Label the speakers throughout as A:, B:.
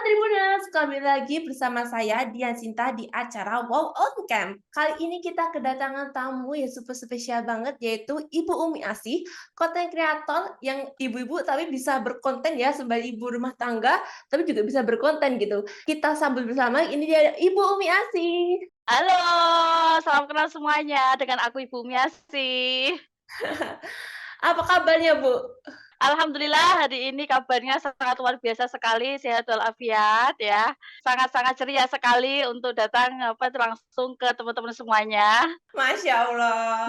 A: Tribuners, kembali lagi bersama saya Dian Sinta di acara Wow On Camp. Kali ini kita kedatangan tamu yang super spesial banget, yaitu Ibu Umi Asih, konten kreator yang ibu-ibu tapi bisa berkonten ya sebagai ibu rumah tangga, tapi juga bisa berkonten gitu. Kita sambut bersama, ini dia Ibu Umi Asih.
B: Halo, salam kenal semuanya, dengan aku Ibu Miasih.
A: Apa kabarnya, Bu?
B: Alhamdulillah hari ini kabarnya sangat luar biasa sekali, sehat walafiat ya. Sangat-sangat ceria sekali untuk datang langsung ke teman-teman semuanya.
A: Masya Allah.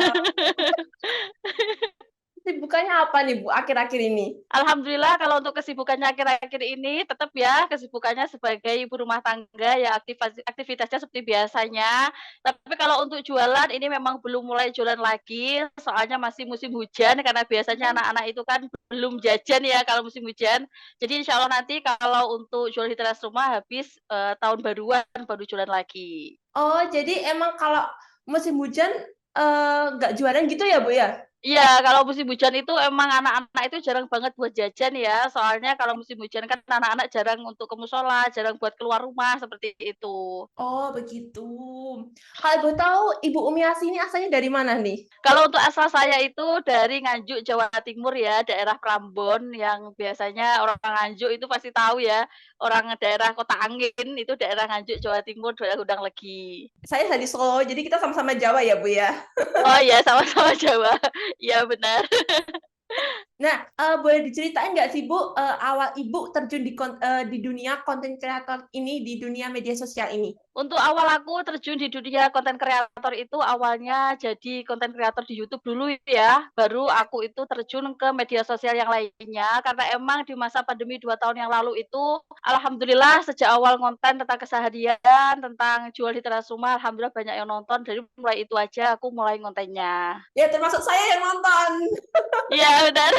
A: Kesibukannya apa nih, Bu, akhir-akhir ini?
B: Alhamdulillah kalau untuk kesibukannya akhir-akhir ini tetap ya kesibukannya sebagai ibu rumah tangga ya aktivitasnya seperti biasanya. Tapi kalau untuk jualan ini memang belum mulai jualan lagi, soalnya masih musim hujan karena biasanya anak-anak itu kan belum jajan ya kalau musim hujan. Jadi insya Allah nanti kalau untuk jual di teras rumah habis, tahun baruan baru jualan lagi.
A: Oh, jadi emang kalau musim hujan, nggak jualan gitu ya, Bu, ya?
B: Iya, kalau musim hujan itu emang anak-anak itu jarang banget buat jajan ya, soalnya kalau musim hujan kan anak-anak jarang untuk ke mushola, jarang buat keluar rumah, seperti itu.
A: Oh, begitu. Kalau boleh tahu Ibu Umi Asih ini asalnya dari mana nih?
B: Kalau untuk asal saya itu dari Nganjuk, Jawa Timur ya, daerah Prambon yang biasanya orang Nganjuk itu pasti tahu ya, orang daerah Kota Angin itu daerah Nganjuk, Jawa Timur, daerah Gudang Legi.
A: Saya dari Solo, jadi kita sama-sama Jawa ya, Bu, ya?
B: Oh iya, sama-sama Jawa. Iya benar.
A: Nah, boleh diceritain nggak sih, Bu, awal Ibu terjun di dunia konten kreator ini, di dunia media sosial ini?
B: Untuk awal aku terjun di dunia konten kreator itu awalnya jadi konten kreator di YouTube dulu ya, baru aku itu terjun ke media sosial yang lainnya, karena emang di masa pandemi 2 tahun yang lalu itu, alhamdulillah sejak awal konten tentang keseharian, tentang jual di teras rumah, alhamdulillah banyak yang nonton, jadi mulai itu aja aku mulai kontennya.
A: Ya, termasuk saya yang nonton.
B: Iya benar.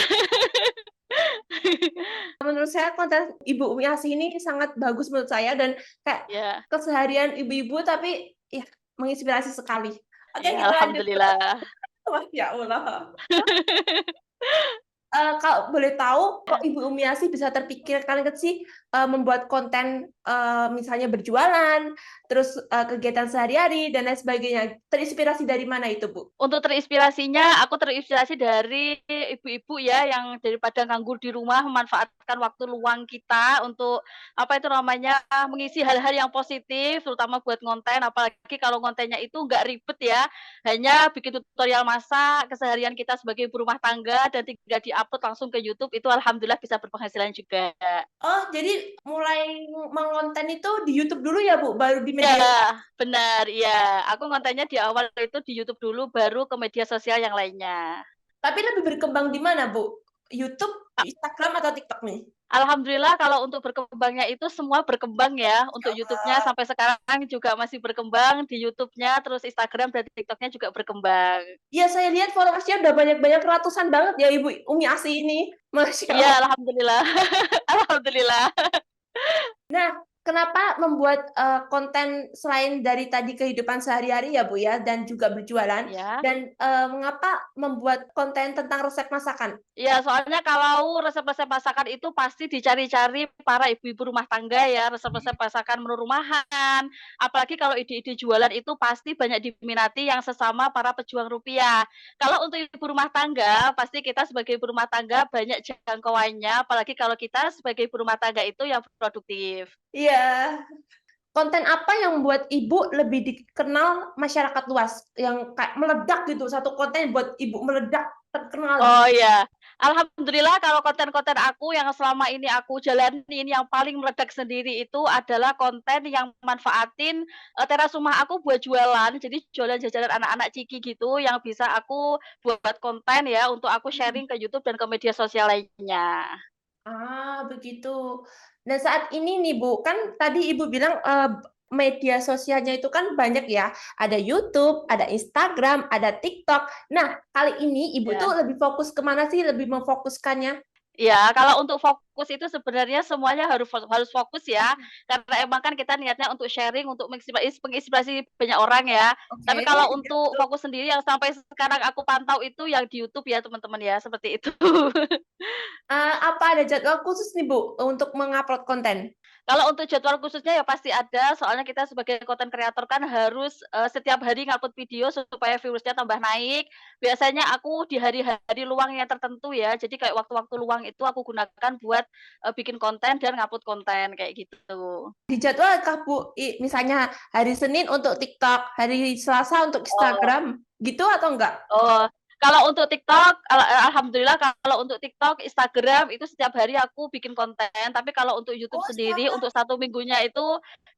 A: Menurut saya konten Ibu Umi Asih ini sangat bagus menurut saya dan kayak
B: Iya
A: keseharian ibu-ibu tapi ya menginspirasi sekali. Oke,
B: iya,
A: kita lanjut ke
B: alhamdulillah.
A: Masya Allah. Kalau boleh tahu kok Ibu Umi Asih bisa terpikirkan sih, membuat konten, misalnya berjualan, terus, kegiatan sehari-hari dan lain sebagainya. Terinspirasi dari mana itu, Bu?
B: Untuk terinspirasinya, aku terinspirasi dari ibu-ibu ya, yang daripada nganggur di rumah memanfaatkan waktu luang kita untuk, apa itu namanya, mengisi hal-hal yang positif, terutama buat ngonten, apalagi kalau kontennya itu nggak ribet ya, hanya bikin tutorial masak, keseharian kita sebagai ibu rumah tangga, dan tinggal di-upload langsung ke YouTube, itu alhamdulillah bisa berpenghasilan juga.
A: Oh, jadi mulai mengonten itu di YouTube dulu ya, Bu? Baru di
B: Iya,
A: media.
B: benar, iya. Aku ngontennya di awal itu di YouTube dulu, baru ke media sosial yang lainnya.
A: Tapi lebih berkembang di mana, Bu? YouTube, Instagram, atau TikTok nih?
B: Alhamdulillah kalau untuk berkembangnya itu semua berkembang ya,
A: Ya
B: untuk YouTube-nya
A: Allah.
B: sampai sekarang juga masih berkembang, di YouTube-nya, terus Instagram dan TikTok-nya juga berkembang.
A: Iya, saya lihat followersnya udah banyak-banyak ratusan banget ya Ibu Umi Asih ini. Masya
B: Iya,
A: Allah.
B: alhamdulillah. Alhamdulillah.
A: Nah, kenapa membuat, konten selain dari tadi kehidupan sehari-hari ya, Bu, ya, dan juga berjualan,
B: Ya.
A: dan, mengapa membuat konten tentang resep masakan?
B: Iya, soalnya kalau resep-resep masakan itu pasti dicari-cari para ibu-ibu rumah tangga ya, resep-resep masakan menu rumahan. Apalagi kalau ide-ide jualan itu pasti banyak diminati yang sesama para pejuang rupiah. Kalau untuk ibu rumah tangga, pasti kita sebagai ibu rumah tangga banyak jangkauannya, apalagi kalau kita sebagai ibu rumah tangga itu yang produktif.
A: Iya. Konten apa yang membuat Ibu lebih dikenal masyarakat luas? Yang kayak meledak gitu, satu konten buat Ibu meledak, terkenal gitu?
B: Oh iya, alhamdulillah kalau konten-konten aku yang selama ini aku jalanin yang paling meledak sendiri itu adalah konten yang manfaatin, teras rumah aku buat jualan. Jadi jualan jajanan anak-anak ciki gitu yang bisa aku buat konten ya untuk aku
A: Mhm.
B: sharing ke YouTube dan ke media sosial lainnya.
A: Ah, begitu. Nah, saat ini nih, Bu, kan tadi Ibu bilang, media sosialnya itu kan banyak ya, ada YouTube, ada Instagram, ada TikTok. Nah, kali ini Ibu tuh
B: Ya.
A: lebih fokus ke mana sih, lebih memfokuskannya?
B: Iya, kalau untuk fokus itu sebenarnya semuanya harus fokus ya, karena emang kan kita niatnya untuk sharing, untuk menginspirasi banyak orang ya. Tapi
A: Oke,
B: kalau
A: iya
B: untuk
A: betul.
B: fokus sendiri yang sampai sekarang aku pantau itu yang di YouTube ya teman-teman ya, seperti itu.
A: Apa ada jadwal khusus nih, Bu, untuk mengupload konten?
B: Kalau untuk jadwal khususnya ya pasti ada, soalnya kita sebagai content creator kan harus, setiap hari ngupload video supaya viewersnya tambah naik. Biasanya aku di hari-hari luang yang tertentu ya, jadi kayak waktu-waktu luang itu aku gunakan buat, bikin konten dan ngupload konten, kayak gitu.
A: Dijadwalkah, Bu? Misalnya hari Senin untuk TikTok, hari Selasa untuk
B: Oh.
A: Instagram, gitu atau enggak?
B: Oh, kalau untuk TikTok, alhamdulillah kalau untuk TikTok, Instagram itu setiap hari aku bikin konten, tapi kalau untuk YouTube
A: Oh, setiap
B: sendiri, untuk satu minggunya itu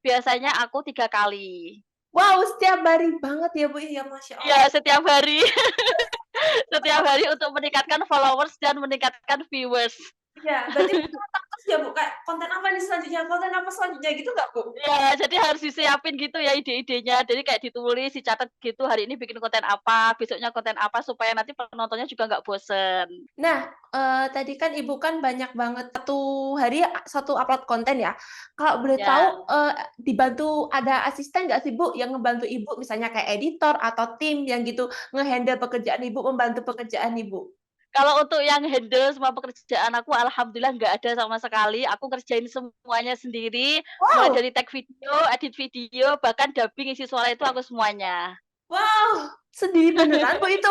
B: biasanya aku 3 kali.
A: wow, setiap hari banget ya, Bu, ya, Masya Allah.
B: Iya, setiap hari. Setiap hari untuk meningkatkan followers dan meningkatkan viewers.
A: Iya, berarti mental terus ya, Bu, kayak konten apa selanjutnya gitu nggak, Bu?
B: Iya, jadi harus disiapin gitu ya ide-idenya. Jadi kayak ditulis, dicatat gitu, hari ini bikin konten apa, besoknya konten apa, supaya nanti penontonnya juga nggak bosen.
A: Nah, tadi kan Ibu kan banyak banget, satu hari satu upload konten ya. Kalau boleh tahu,
B: Ya.
A: dibantu ada asisten nggak sih, Bu, yang ngebantu Ibu, misalnya kayak editor atau tim yang gitu, nge-handle pekerjaan Ibu, membantu pekerjaan Ibu?
B: Kalau untuk yang handle semua pekerjaan aku alhamdulillah nggak ada sama sekali, aku ngerjain semuanya sendiri, mulai
A: Wow
B: dari tag video, edit video, bahkan dubbing, isi suara itu aku semuanya.
A: wow, sendiri beneran, Bu, itu?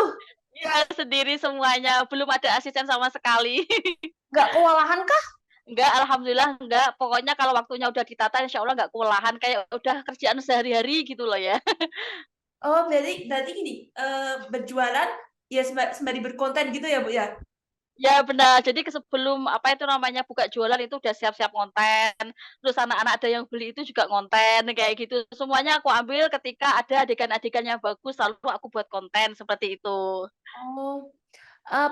B: Iya, sendiri semuanya, belum ada asisten sama sekali.
A: Nggak kewalahan kah?
B: Enggak, alhamdulillah enggak, pokoknya kalau waktunya udah ditata insya Allah nggak kewalahan, kayak udah kerjaan sehari-hari gitu loh ya.
A: Oh, berarti gini, berjualan, ya sembari berkonten gitu ya, Bu, ya?
B: Ya benar, jadi sebelum, apa itu namanya, buka jualan itu udah siap-siap ngonten, terus anak-anak ada yang beli itu juga ngonten, kayak gitu. Semuanya aku ambil ketika ada adegan-adegan yang bagus, lalu aku buat konten, seperti itu.
A: Oh,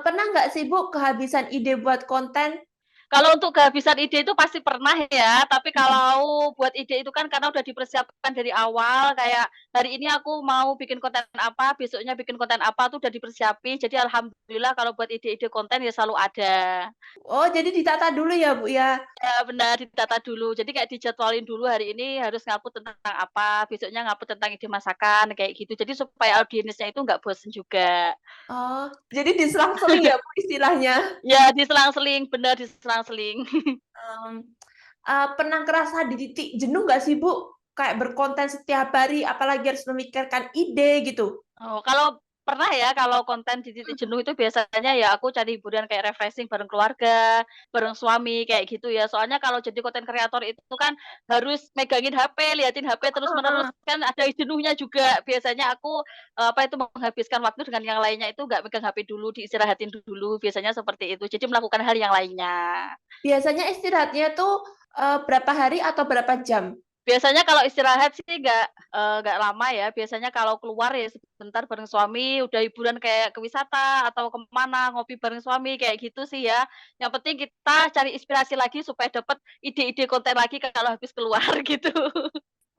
A: pernah nggak sih, Bu, kehabisan ide buat konten?
B: Kalau untuk kehabisan ide itu pasti pernah ya, tapi
A: Mhm.
B: kalau buat ide itu kan karena udah dipersiapkan dari awal, kayak hari ini aku mau bikin konten apa, besoknya bikin konten apa tuh udah dipersiapin, jadi alhamdulillah kalau buat ide-ide konten ya selalu ada.
A: Oh, jadi ditata dulu ya, Bu, ya?
B: Ya benar, ditata dulu. Jadi kayak dijadwalin dulu hari ini harus ngupload tentang apa, besoknya ngupload tentang ide masakan, kayak gitu. Jadi supaya audiensnya itu nggak bosen juga.
A: Oh, jadi diselang-seling ya, Bu, istilahnya?
B: Ya diselang-seling, benar diselang-seling.
A: Mmm, pernah ngerasa di titik jenuh nggak sih, Bu? Kayak berkonten setiap hari, apalagi harus memikirkan ide gitu?
B: Oh, kalau pernah ya, kalau konten di titik
A: Mhm.
B: jenuh itu biasanya ya aku cari hiburan kayak refreshing bareng keluarga, bareng suami, kayak gitu ya. Soalnya kalau jadi konten kreator itu kan harus megangin HP, liatin HP terus-menerus,
A: Heeh.
B: kan ada jenuhnya juga. Biasanya aku, apa itu, menghabiskan waktu dengan yang lainnya itu nggak megang HP dulu, diistirahatin dulu, biasanya seperti itu. Jadi melakukan hal yang lainnya.
A: Biasanya istirahatnya tuh, berapa hari atau berapa jam?
B: Biasanya kalau istirahat sih nggak lama ya, biasanya kalau keluar ya sebentar bareng suami, udah hiburan kayak ke wisata atau ke mana, ngopi bareng suami, kayak gitu sih ya. Yang penting kita cari inspirasi lagi supaya dapat ide-ide konten lagi kalau habis keluar gitu.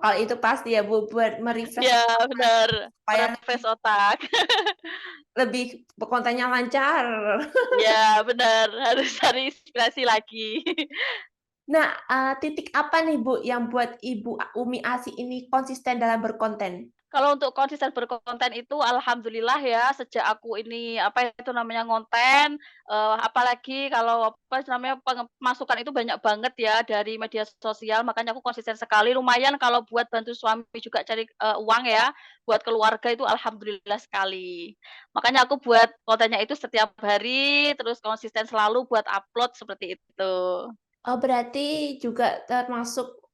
A: Oh, itu pasti ya, Bu, buat me-refresh
B: Iya
A: otak
B: bener,
A: supaya
B: me-refresh otak.
A: lebih kontennya lancar.
B: Iya bener, harus cari inspirasi lagi.
A: Nah, titik apa nih, Bu, yang buat Ibu Umi Asih ini konsisten dalam berkonten?
B: Kalau untuk konsisten berkonten itu alhamdulillah ya, sejak aku ini, apa itu namanya, ngonten, apalagi kalau, apa namanya, masukan itu banyak banget ya dari media sosial, makanya aku konsisten sekali. Lumayan kalau buat bantu suami juga cari, uang ya, buat keluarga itu alhamdulillah sekali. Makanya aku buat kontennya itu setiap hari, terus konsisten selalu buat upload, seperti itu.
A: Oh, berarti juga termasuk,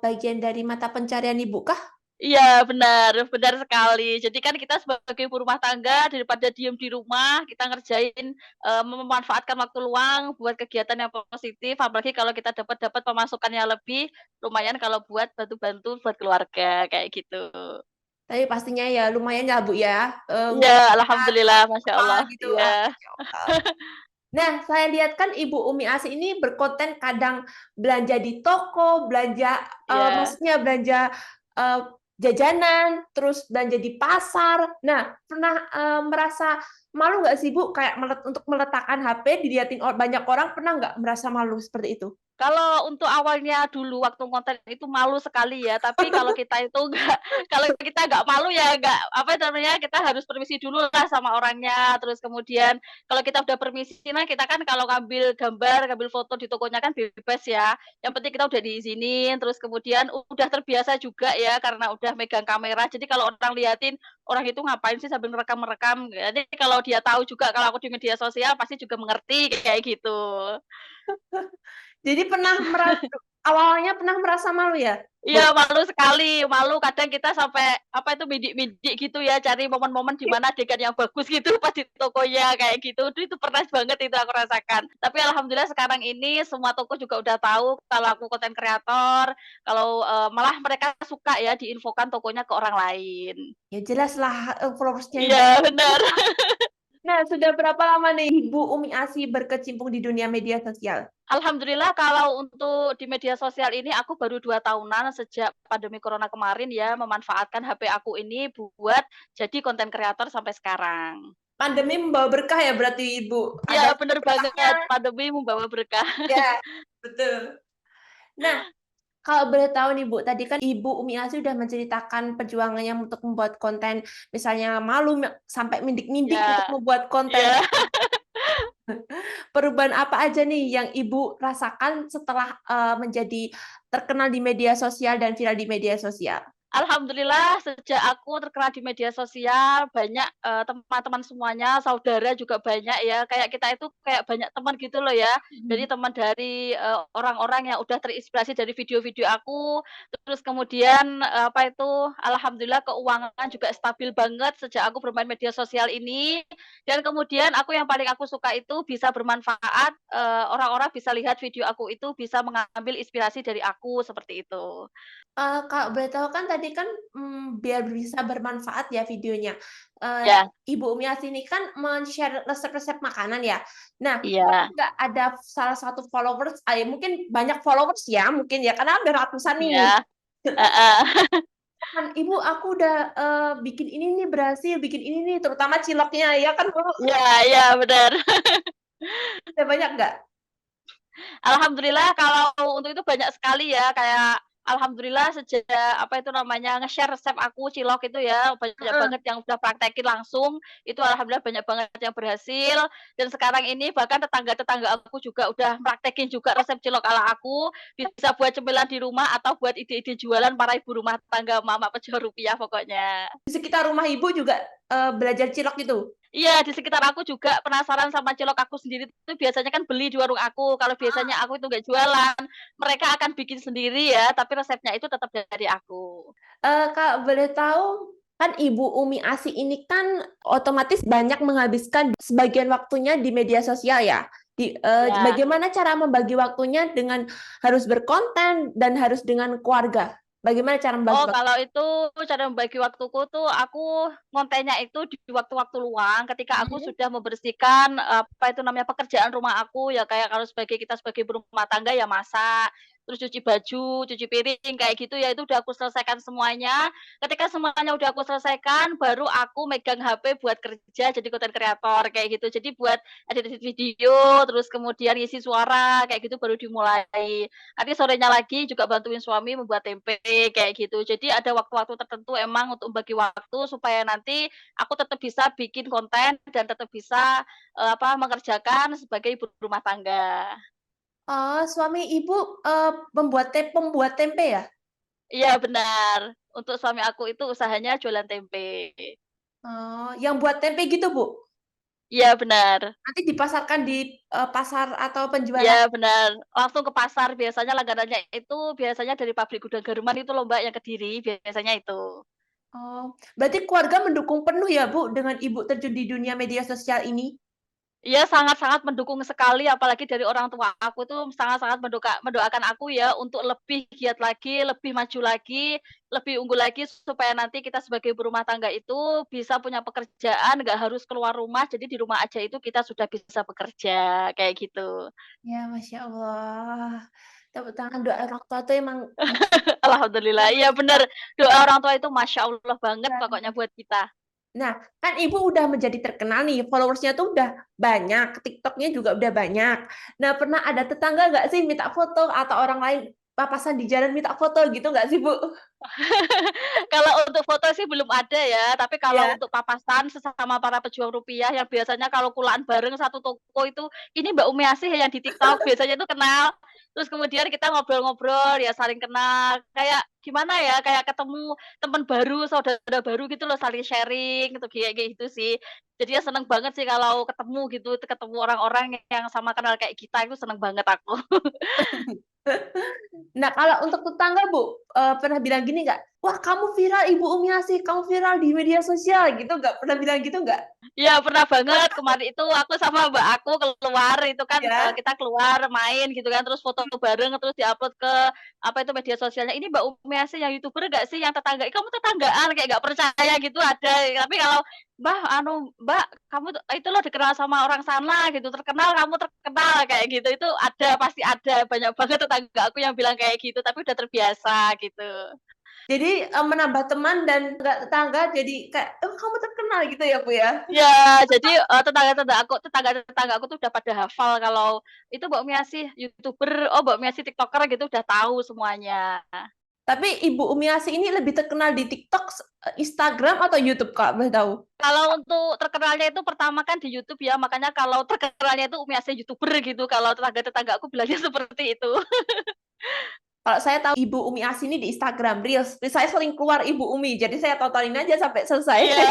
A: bagian dari mata pencarian Ibu kah?
B: Iya, benar benar sekali. Jadi kan kita sebagai ibu rumah tangga daripada diem di rumah, kita ngerjain, memanfaatkan waktu luang buat kegiatan yang positif, apalagi kalau kita dapat pemasukan yang lebih, lumayan kalau buat bantu-bantu buat keluarga, kayak gitu.
A: Tapi pastinya ya lumayan ya, Bu, ya,
B: Iya,
A: nggak
B: alhamdulillah, masya
A: apa
B: Allah,
A: gitu,
B: iya.
A: Masya Allah. Nah, saya lihat kan Ibu Umi Asih ini berkonten kadang belanja di toko, belanja,
B: Iya.
A: maksudnya belanja, eee, jajanan, terus belanja di pasar. Nah, pernah, merasa malu nggak sih, Bu, kayak untuk meletakkan HP dilihatin banyak orang, pernah nggak merasa malu seperti itu?
B: Kalau untuk awalnya dulu waktu konten itu malu sekali ya, tapi kalau kita itu nggak kalau kita nggak malu ya nggak apa namanya, kita harus permisi dulu lah sama orangnya, terus kemudian kalau kita udah permisi nah kita kan kalau ngambil gambar, ngambil foto di tokonya kan bebas ya, yang penting kita udah diizinin, terus kemudian udah terbiasa juga ya karena udah megang kamera, jadi kalau orang liatin, orang itu ngapain sih sambil merekam-merekam, jadi kalau dia tahu juga kalau aku di media sosial pasti juga mengerti kayak gitu.
A: Jadi awalnya pernah merasa malu ya, Bu?
B: Iya, malu sekali, malu kadang kita sampai, apa itu, bidik-bidik gitu ya, cari momen-momen di mana adegan yang bagus gitu pas di tokonya, kayak gitu. Itu pernah banget itu aku rasakan. Tapi alhamdulillah sekarang ini semua toko juga udah tahu kalau aku konten kreator, kalau, malah mereka suka ya diinfokan tokonya ke orang lain.
A: Ya jelaslah, followers-nya Ibu.
B: Iya, benar.
A: Nah, sudah berapa lama nih Ibu Umi Asih berkecimpung di dunia media sosial?
B: Alhamdulillah kalau untuk di media sosial ini aku baru 2 tahunan sejak pandemi corona kemarin ya, memanfaatkan HP aku ini buat jadi konten kreator sampai sekarang.
A: Pandemi membawa berkah ya berarti Ibu?
B: Iya,
A: Ada
B: bener
A: berkahnya
B: banget, pandemi membawa berkah.
A: ya, betul. Nah, kalau boleh tahu nih Bu, tadi kan Ibu Umi Asih udah menceritakan perjuangannya untuk membuat konten, misalnya malu sampai mindik-mindik untuk
B: Iya,
A: membuat konten.
B: iya.
A: Perubahan apa aja nih yang Ibu rasakan setelah, menjadi terkenal di media sosial dan viral di media sosial?
B: Alhamdulillah sejak aku terkenal di media sosial banyak, teman-teman semuanya, saudara juga banyak ya, kayak kita itu kayak banyak teman gitu loh ya. Jadi
A: Mhm.
B: teman dari, orang-orang yang udah terinspirasi dari video-video aku, terus kemudian, apa itu, alhamdulillah keuangan juga stabil banget sejak aku bermain media sosial ini, dan kemudian yang paling aku suka itu bisa bermanfaat, orang-orang bisa lihat video aku itu bisa mengambil inspirasi dari aku, seperti itu.
A: Kalau boleh tahu kan tadi kan, biar bisa bermanfaat ya videonya.
B: Ya,
A: Ibu Umi Asih ini kan share resep-resep makanan ya. Nah, pernah
B: iya,
A: nggak ada salah satu followers, mungkin banyak followers ya mungkin ya, karena ada ratusan nih.
B: iya. Heeh.
A: Kan, "Ibu aku udah, bikin ini nih berhasil, bikin ini nih," terutama ciloknya ya kan dulu
B: Iya, iya, bener.
A: udah banyak nggak?
B: Alhamdulillah kalau untuk itu banyak sekali ya, kayak alhamdulillah sejak, apa itu namanya, nge-share resep aku cilok itu ya, banyak
A: Heeh.
B: banget yang udah praktekin langsung, itu alhamdulillah banyak banget yang berhasil, dan sekarang ini bahkan tetangga-tetangga aku juga udah praktekin juga resep cilok ala aku, bisa buat cemilan di rumah atau buat ide-ide jualan para ibu rumah tangga, emak-emak pejuang rupiah pokoknya.
A: Di sekitar rumah Ibu juga, belajar cilok gitu?
B: Iya, di sekitar aku juga penasaran sama cilok aku sendiri itu biasanya kan beli di warung aku, kalau biasanya aku itu nggak jualan, mereka akan bikin sendiri ya, tapi resepnya itu tetap dari aku.
A: Kalau boleh tahu, kan Ibu Umi Asih ini kan otomatis banyak menghabiskan sebagian waktunya di media sosial ya.
B: Ya.
A: Bagaimana cara membagi waktunya dengan harus berkonten dan harus dengan keluarga? Bagaimana cara membagi
B: Oh,
A: waktu?
B: kalau itu cara membagi waktuku tuh aku ngontennya itu di waktu-waktu luang ketika aku
A: Mhm.
B: sudah membersihkan, apa itu namanya, pekerjaan rumah aku, ya kayak kalau kita sebagai ibu rumah tangga ya masak, terus cuci baju, cuci piring, kayak gitu ya, itu udah aku selesaikan semuanya. Ketika semuanya udah aku selesaikan, baru aku megang HP buat kerja jadi konten kreator, kayak gitu. Jadi buat edit-edit video, terus kemudian isi suara, kayak gitu baru dimulai. Nanti sorenya lagi juga bantuin suami membuat tempe, kayak gitu. Jadi ada waktu-waktu tertentu emang untuk bagi waktu supaya nanti aku tetap bisa bikin konten dan tetap bisa, mengerjakan sebagai ibu rumah tangga.
A: Oh, suami Ibu, pembuat tempe ya?
B: Iya benar, untuk suami aku itu usahanya jualan tempe.
A: Oh, yang buat tempe gitu, Bu?
B: Iya benar,
A: Nanti dipasarkan di, pasar atau
B: iya
A: penjualan?
B: benar, langsung ke pasar biasanya langganannya itu biasanya dari pabrik gudang garuman itu loh Mbak, yang Kediri, biasanya itu.
A: Oh, berarti keluarga mendukung penuh ya, Bu, dengan Ibu terjun di dunia media sosial ini?
B: Iya, sangat-sangat mendukung sekali, apalagi dari orang tua aku tuh sangat-sangat mendoakan aku ya untuk lebih giat lagi, lebih maju lagi, lebih unggul lagi supaya nanti kita sebagai ibu rumah tangga itu bisa punya pekerjaan, nggak harus keluar rumah, jadi di rumah aja itu kita sudah bisa bekerja, kayak gitu.
A: Ya, Masya Allah. Tepuk tangan doa orang tua tuh emang
B: Alhamdulillah, iya bener, doa orang tua itu Masya Allah banget
A: luar
B: pokoknya buat kita.
A: Nah, kan Ibu udah menjadi terkenal nih, followers-nya tuh udah banyak, TikTok-nya juga udah banyak. Nah, pernah ada tetangga nggak sih minta foto atau orang lain papasan di jalan minta foto gitu nggak sih, Bu?
B: Kalau untuk foto sih belum ada ya, tapi kalau
A: Iya.
B: untuk papasan sesama para pejuang rupiah yang biasanya kalau kulaan bareng satu toko itu, "Ini Mbak Umi Asih ya yang di TikTok?" Biasanya itu kenal. Terus kemudian kita ngobrol-ngobrol, ya saling kenal, kayak gimana ya, kayak ketemu teman baru, saudara baru gitu loh, saling sharing gitu, kayak kayak gitu sih. Jadi ya seneng banget sih kalau ketemu gitu, ketemu orang-orang yang sama kenal kayak kita, itu seneng banget aku.
A: Nah, kalau untuk tetangga, Bu, pernah bilang gini nggak? "Wah, kamu viral Ibu Umi Asih, kamu viral di media sosial," gitu nggak? Pernah bilang gitu nggak?
B: Iya, pernah banget. Kemarin itu aku sama mbak aku keluar, itu kan,
A: Ya.
B: kita keluar main gitu kan, terus foto bareng, terus di-upload ke, apa itu, media sosialnya, "Ini Mbak Umi Asih yang YouTuber nggak sih, yang tetangga?" "Ih, kamu tetanggaan?" Kayak nggak percaya gitu ada. Tapi kalau, "Mbah, anu, Mbak, kamu tuh itu loh dikenal sama orang sana gitu, terkenal, kamu terkenal," kayak gitu. Itu ada, pasti ada. Banyak banget tetangga aku yang bilang kayak gitu, tapi udah terbiasa gitu.
A: Jadi, menambah teman dan nggak tetangga jadi kayak, "Oh, kamu terkenal," gitu ya, Bu, ya?
B: Iya, jadi, tetangga-tetangga aku tuh udah pada hafal kalau, "Itu Mbak Umi Asih YouTuber, oh Mbak Umi Asih TikToker," gitu, udah tahu semuanya.
A: Tapi Ibu Umi Asih ini lebih terkenal di TikTok, Instagram atau YouTube, Kak, boleh tahu?
B: Kalau untuk terkenalnya itu pertama kan di YouTube ya, makanya kalau terkenalnya itu Umi Asih YouTuber gitu, kalau tetangga-tetangga aku bilangnya seperti itu.
A: Kalau saya tahu Ibu Umi Asih ini di Instagram Reels, saya sering keluar Ibu Umi, jadi saya tontonin aja sampai selesai.
B: Iya.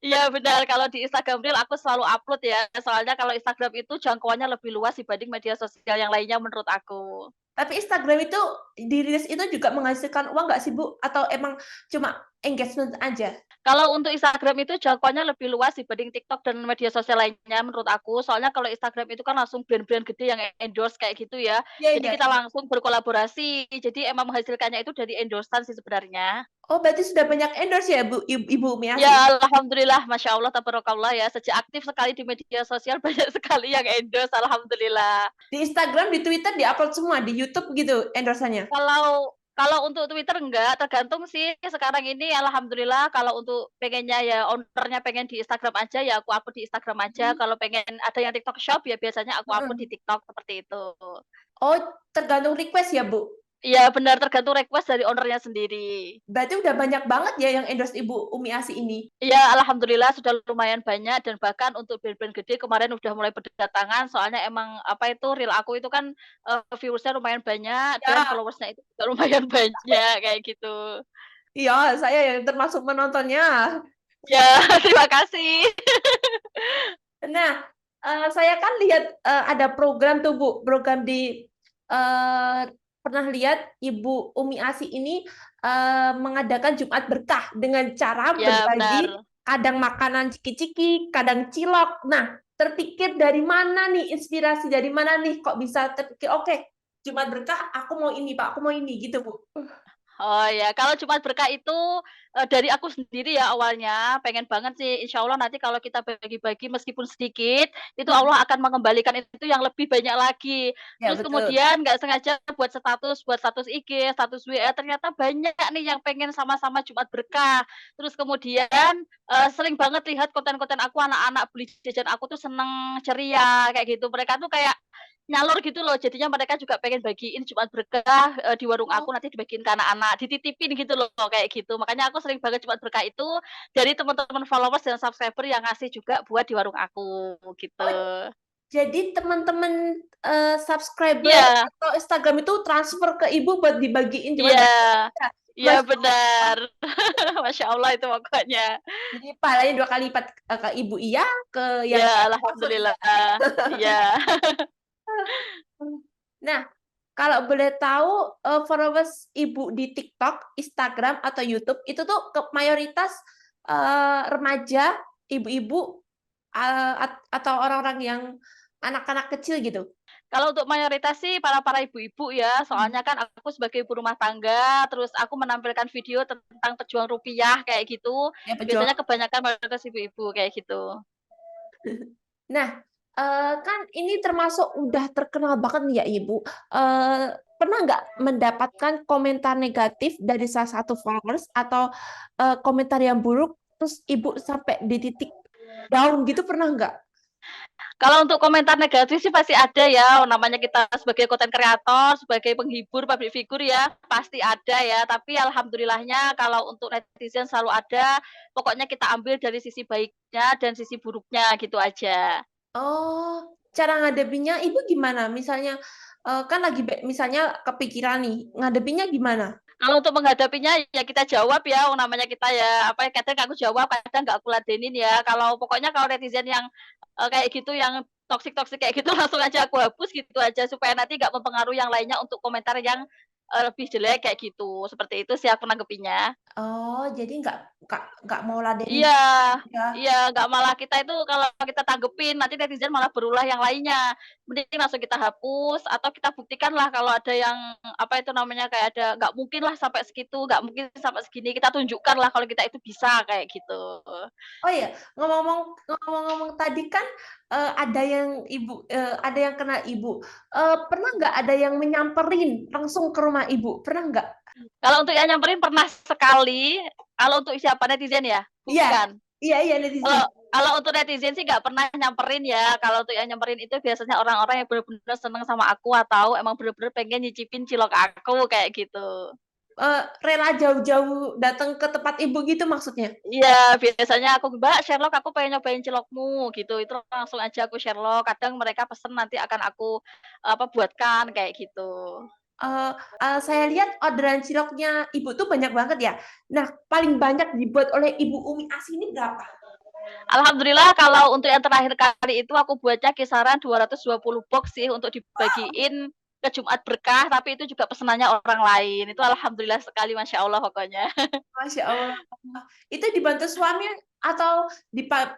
B: Iya benar, kalau di Instagram Reel aku selalu upload ya, soalnya kalau Instagram itu jangkauannya lebih luas dibanding media sosial yang lainnya menurut aku.
A: Tapi Instagram itu, di Reels itu juga menghasilkan uang nggak sih, Bu? Atau emang cuma engagement aja?
B: Kalau untuk Instagram itu jangkauannya lebih luas dibanding TikTok dan media sosial lainnya menurut aku. Soalnya kalau Instagram itu kan langsung brand-brand gede yang endorse kayak gitu ya.
A: Iya,
B: Jadi
A: iya,
B: kita
A: iya.
B: langsung berkolaborasi. Jadi emang menghasilkannya itu dari endorse-an sih sebenarnya.
A: Oh, berarti sudah banyak endorse ya, Bu, Ibu Umi Asih ini?
B: Ya alhamdulillah, masya Allah, tabarakallah ya. Sejak aktif sekali di media sosial banyak sekali yang endorse, alhamdulillah.
A: Di Instagram, di Twitter di-upload semua, di YouTube gitu endorse-annya?
B: Kalau untuk Twitter enggak, tergantung sih sekarang ini alhamdulillah kalau untuk pengennya ya owner-nya pengen di Instagram aja, ya aku upload di Instagram aja,
A: Mmm,
B: kalau pengen ada yang TikTok Shop ya biasanya aku upload di
A: heeh.
B: TikTok, seperti itu.
A: Oh, tergantung request ya, Bu?
B: Iya benar, tergantung request dari owner-nya sendiri.
A: Berarti udah banyak banget ya yang endorse Ibu Umi Asih ini?
B: Iya alhamdulillah sudah lumayan banyak dan bahkan untuk brand-brand gede kemarin udah mulai berdatangan, soalnya emang apa itu, reel aku itu kan, views-nya lumayan banyak dan
A: Ya.
B: followers-nya itu juga lumayan banyak, kayak gitu.
A: Iya, saya yang termasuk menontonnya.
B: Ya, terima kasih.
A: Nah, saya kan lihat, ada program tuh, Bu, program di pernah lihat Ibu Umi Asih ini, mengadakan Jumat Berkah dengan cara
B: Ya
A: berbagi
B: benar.
A: kadang makanan ciki-ciki, kadang cilok. Nah, terpikir dari mana nih, inspirasi dari mana nih kok bisa terpikir, "Oke, Jumat Berkah aku mau ini, Pak, aku mau ini," gitu, Bu?
B: Oh ya, kalau Jumat Berkah itu, dari aku sendiri ya awalnya, pengen banget sih insya Allah nanti kalau kita bagi-bagi meskipun sedikit, itu
A: Mhm,
B: Allah akan mengembalikan itu yang lebih banyak lagi.
A: ya
B: Terus
A: betul.
B: kemudian nggak sengaja buat status IG, status WA, ternyata banyak nih yang pengen sama-sama Jumat Berkah. Terus kemudian, sering banget lihat konten-konten aku, anak-anak beli jajan aku tuh seneng, ceria, kayak gitu. Mereka tuh kayak nyalur gitu loh, jadinya mereka juga pengen bagiin Jumat Berkah, di warung
A: Oh.
B: aku nanti dibagiin ke anak-anak, dititipin gitu loh, kayak gitu. Makanya aku sering banget Jumat Berkah itu dari teman-teman followers dan subscriber yang ngasih juga buat di warung aku, gitu.
A: Oh, jadi teman-teman, subscriber
B: Iya
A: atau Instagram itu transfer ke Ibu buat dibagiin Jumat
B: iya
A: Berkah?
B: iya
A: Masya Allah.
B: benar. Masya Allah itu pokoknya.
A: Jadi pahalanya 2 kali lipat, ke Ibu iya, ke yang
B: Iya,
A: saya maksud iya.
B: alhamdulillah. Iya.
A: Nah, kalau boleh tahu, followers Ibu di TikTok, Instagram, atau YouTube itu tuh mayoritas, remaja, ibu-ibu, atau orang-orang yang anak-anak kecil gitu?
B: Kalau untuk mayoritas sih para ibu-ibu ya,
A: Mhm.
B: soalnya kan aku sebagai ibu rumah tangga, terus aku menampilkan video tentang pejuang rupiah kayak gitu,
A: Ya betul.
B: biasanya kebanyakan mayoritas ibu-ibu kayak gitu.
A: Nah, kan ini termasuk udah terkenal banget nih ya Ibu, eee, pernah nggak mendapatkan komentar negatif dari salah satu followers atau, komentar yang buruk terus Ibu sampai di titik down gitu pernah nggak?
B: Kalau untuk komentar negatif sih pasti ada ya, namanya kita sebagai konten kreator, sebagai penghibur, public figure ya, pasti ada ya. Tapi alhamdulillahnya kalau untuk netizen selalu ada, pokoknya kita ambil dari sisi baiknya dan sisi buruknya gitu aja.
A: Oh, cara ngadepinnya Ibu gimana? Misalnya, kan lagi misalnya kepikiran nih, ngadepinnya gimana?
B: Kalau untuk menghadapinya ya kita jawab ya, namanya kita ya, apa ya, kadang aku jawab, kadang nggak aku ladenin ya. Kalau pokoknya kalau netizen yang, kayak gitu, yang toksik-toksik kayak gitu langsung aja aku hapus gitu aja, supaya nanti nggak mempengaruhi yang lainnya untuk komentar yang, lebih jelek kayak gitu. Seperti itu sih aku nanggepinnya.
A: Oh, jadi nggak mau ladenin
B: Iya
A: ya?
B: iya, nggak malah kita itu kalau kita tanggepin, nanti netizen malah berulah yang lainnya. Mending langsung kita hapus atau kita buktikanlah kalau ada yang, apa itu namanya, kayak ada nggak mungkin lah sampai segitu, nggak mungkin sampai segini, kita tunjukkanlah kalau kita itu bisa, kayak gitu.
A: Oh iya, ngomong-ngomong tadi kan, ada yang kenal Ibu, pernah nggak ada yang menyamperin langsung ke rumah Ibu, pernah nggak?
B: Kalau untuk yang nyamperin pernah sekali, kalau untuk siapa, netizen ya?
A: Iya,
B: Bukan?
A: iya netizen.
B: Kalau kalau untuk netizen sih nggak pernah nyamperin ya, kalau untuk yang nyamperin itu biasanya orang-orang yang bener-bener seneng sama aku atau emang bener-bener pengen nyicipin cilok aku, kayak gitu.
A: Rela jauh-jauh datang ke tempat Ibu gitu maksudnya?
B: Iya, biasanya aku, "Mbak, Sherlock aku pengen nyobain cilokmu," gitu, itu langsung aja aku Sherlock, kadang mereka pesen nanti akan aku, apa, buatkan, kayak gitu.
A: Eee saya lihat orderan ciloknya Ibu tuh banyak banget ya. Nah, paling banyak dibuat oleh Ibu Umi Asih ini berapa?
B: Alhamdulillah kalau untuk yang terakhir kali itu aku buatnya kisaran 220 box sih untuk dibagiin ke Jumat Berkah, tapi itu juga pesenannya orang lain. Itu alhamdulillah sekali, masya Allah pokoknya.
A: Masya Allah. Itu dibantu suami atau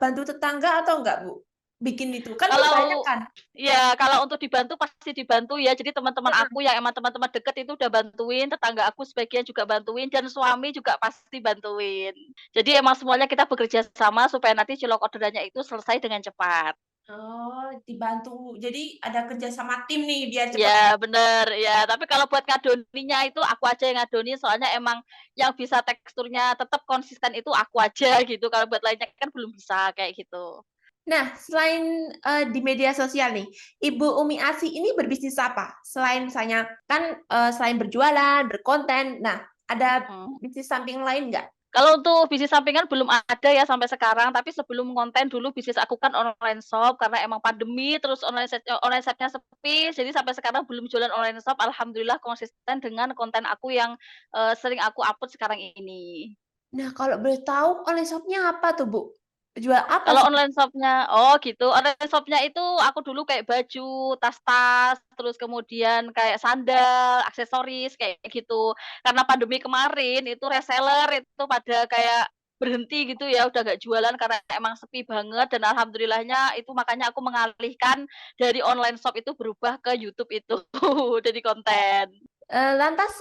A: bantu tetangga atau enggak, Bu? Bikin itu? Kan
B: Kalau
A: kebanyakan.
B: ya kalau untuk dibantu pasti dibantu ya, jadi teman-teman aku yang emang teman-teman deket itu udah bantuin, tetangga aku sebagian juga bantuin, dan suami juga pasti bantuin. Jadi emang semuanya kita bekerja sama supaya nanti cilok orderannya itu selesai dengan cepat.
A: Oh, dibantu. Jadi ada kerja sama tim nih biar cepet.
B: Ya bener, ya tapi kalau buat ngadoninya itu aku aja yang ngadoni, soalnya emang yang bisa teksturnya tetap konsisten itu aku aja gitu, kalau buat lainnya kan belum bisa, kayak gitu.
A: Nah, selain, di media sosial nih, Ibu Umi Asih ini berbisnis apa? Selain misalnya kan, selain berjualan, berkonten, nah ada
B: Mhm.
A: bisnis samping lain nggak?
B: Kalau untuk bisnis sampingan belum ada ya sampai sekarang, tapi sebelum konten dulu bisnis aku kan online shop karena emang pandemi, terus online shop-nya sepi, jadi sampai sekarang belum jualan online shop, alhamdulillah konsisten dengan konten aku yang, sering aku upload sekarang ini.
A: Nah, kalau boleh tahu online shop-nya apa tuh, Bu? Jual apa
B: Kalau
A: sih?
B: online shop-nya oh gitu, online shop-nya itu aku dulu kayak baju, tas-tas, terus kemudian kayak sandal, aksesoris, kayak gitu. Karena pandemi kemarin itu reseller itu pada kayak berhenti gitu ya, udah nggak jualan karena emang sepi banget dan alhamdulillahnya itu makanya aku mengalihkan dari online shop itu berubah ke YouTube itu, jadi konten.
A: Lantas,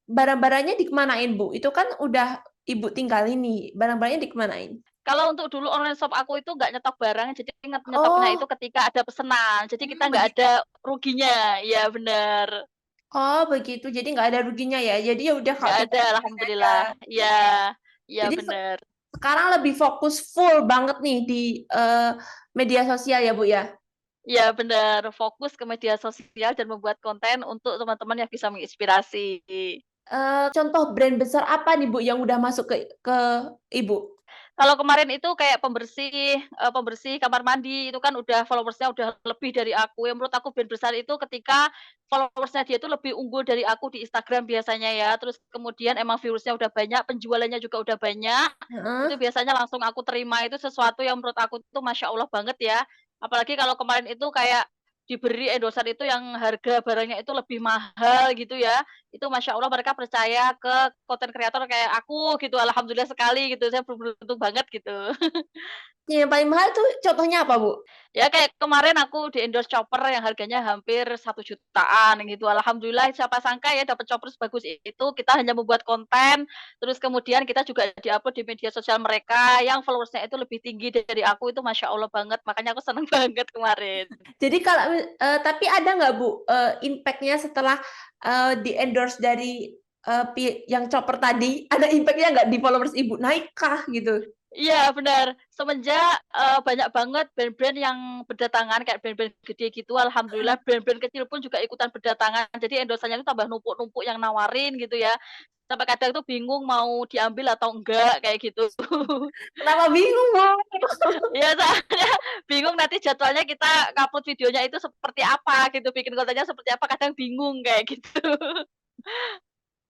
A: barang-barangnya dikemanain, Bu? Itu kan udah Ibu tinggalin nih, barang-barangnya dikemanain?
B: Kalau untuk dulu online shop aku itu nggak nyetok barang, jadi nyetoknya itu
A: Oh,
B: ketika ada pesanan, jadi kita nggak
A: begitu.
B: ada ruginya. Iya bener.
A: Oh, begitu. Jadi nggak ada ruginya ya? Jadi ya udah kalau
B: Nggak ada,
A: tinggal pakai aja.
B: alhamdulillah. Iya iya
A: Jadi
B: bener.
A: sekarang lebih fokus full banget nih di, media sosial ya, Bu, ya?
B: Iya bener, fokus ke media sosial dan membuat konten untuk teman-teman yang bisa menginspirasi.
A: Contoh brand besar apa nih, Bu, yang udah masuk ke Ibu?
B: Kalau kemarin itu kayak pembersih kamar mandi itu kan udah followers-nya udah lebih dari aku, yang menurut aku brand besar itu ketika followers-nya dia itu lebih unggul dari aku di Instagram biasanya ya, terus kemudian emang views-nya udah banyak, penjualannya juga udah banyak, itu
A: Heeh.
B: biasanya langsung aku terima, itu sesuatu yang menurut aku tuh Masya Allah banget ya. Apalagi kalau kemarin itu kayak diberi endorse itu yang harga barangnya itu lebih mahal gitu ya, itu Masya Allah mereka percaya ke konten kreator kayak aku gitu, alhamdulillah sekali gitu, saya beruntung banget gitu.
A: Yang paling mahal tuh contohnya apa, Bu?
B: Ya kayak kemarin aku di-endorse chopper yang harganya hampir 1 jutaan gitu, alhamdulillah siapa sangka ya dapat chopper sebagus itu, kita hanya membuat konten, terus kemudian kita juga di-upload di media sosial mereka yang followers-nya itu lebih tinggi dari aku, itu Masya Allah banget, makanya aku seneng banget kemarin.
A: Jadi kalau tapi ada nggak, Bu, impact-nya setelah, di-endorse dari, yang chopper tadi, ada impact-nya nggak di followers Ibu? Naikkah gitu?
B: Iya benar, semenjak, banyak banget brand-brand yang berdatangan kayak brand-brand gede gitu, alhamdulillah brand-brand kecil pun juga ikutan berdatangan, jadi endorse-nya itu tambah numpuk-numpuk yang nawarin gitu ya, sampai kadang tuh bingung mau diambil atau enggak, kayak gitu.
A: Kenapa bingung, Bu?
B: Iya soalnya bingung nanti jadwalnya kita ngupload videonya itu seperti apa gitu, bikin kontennya seperti apa, kadang bingung kayak gitu.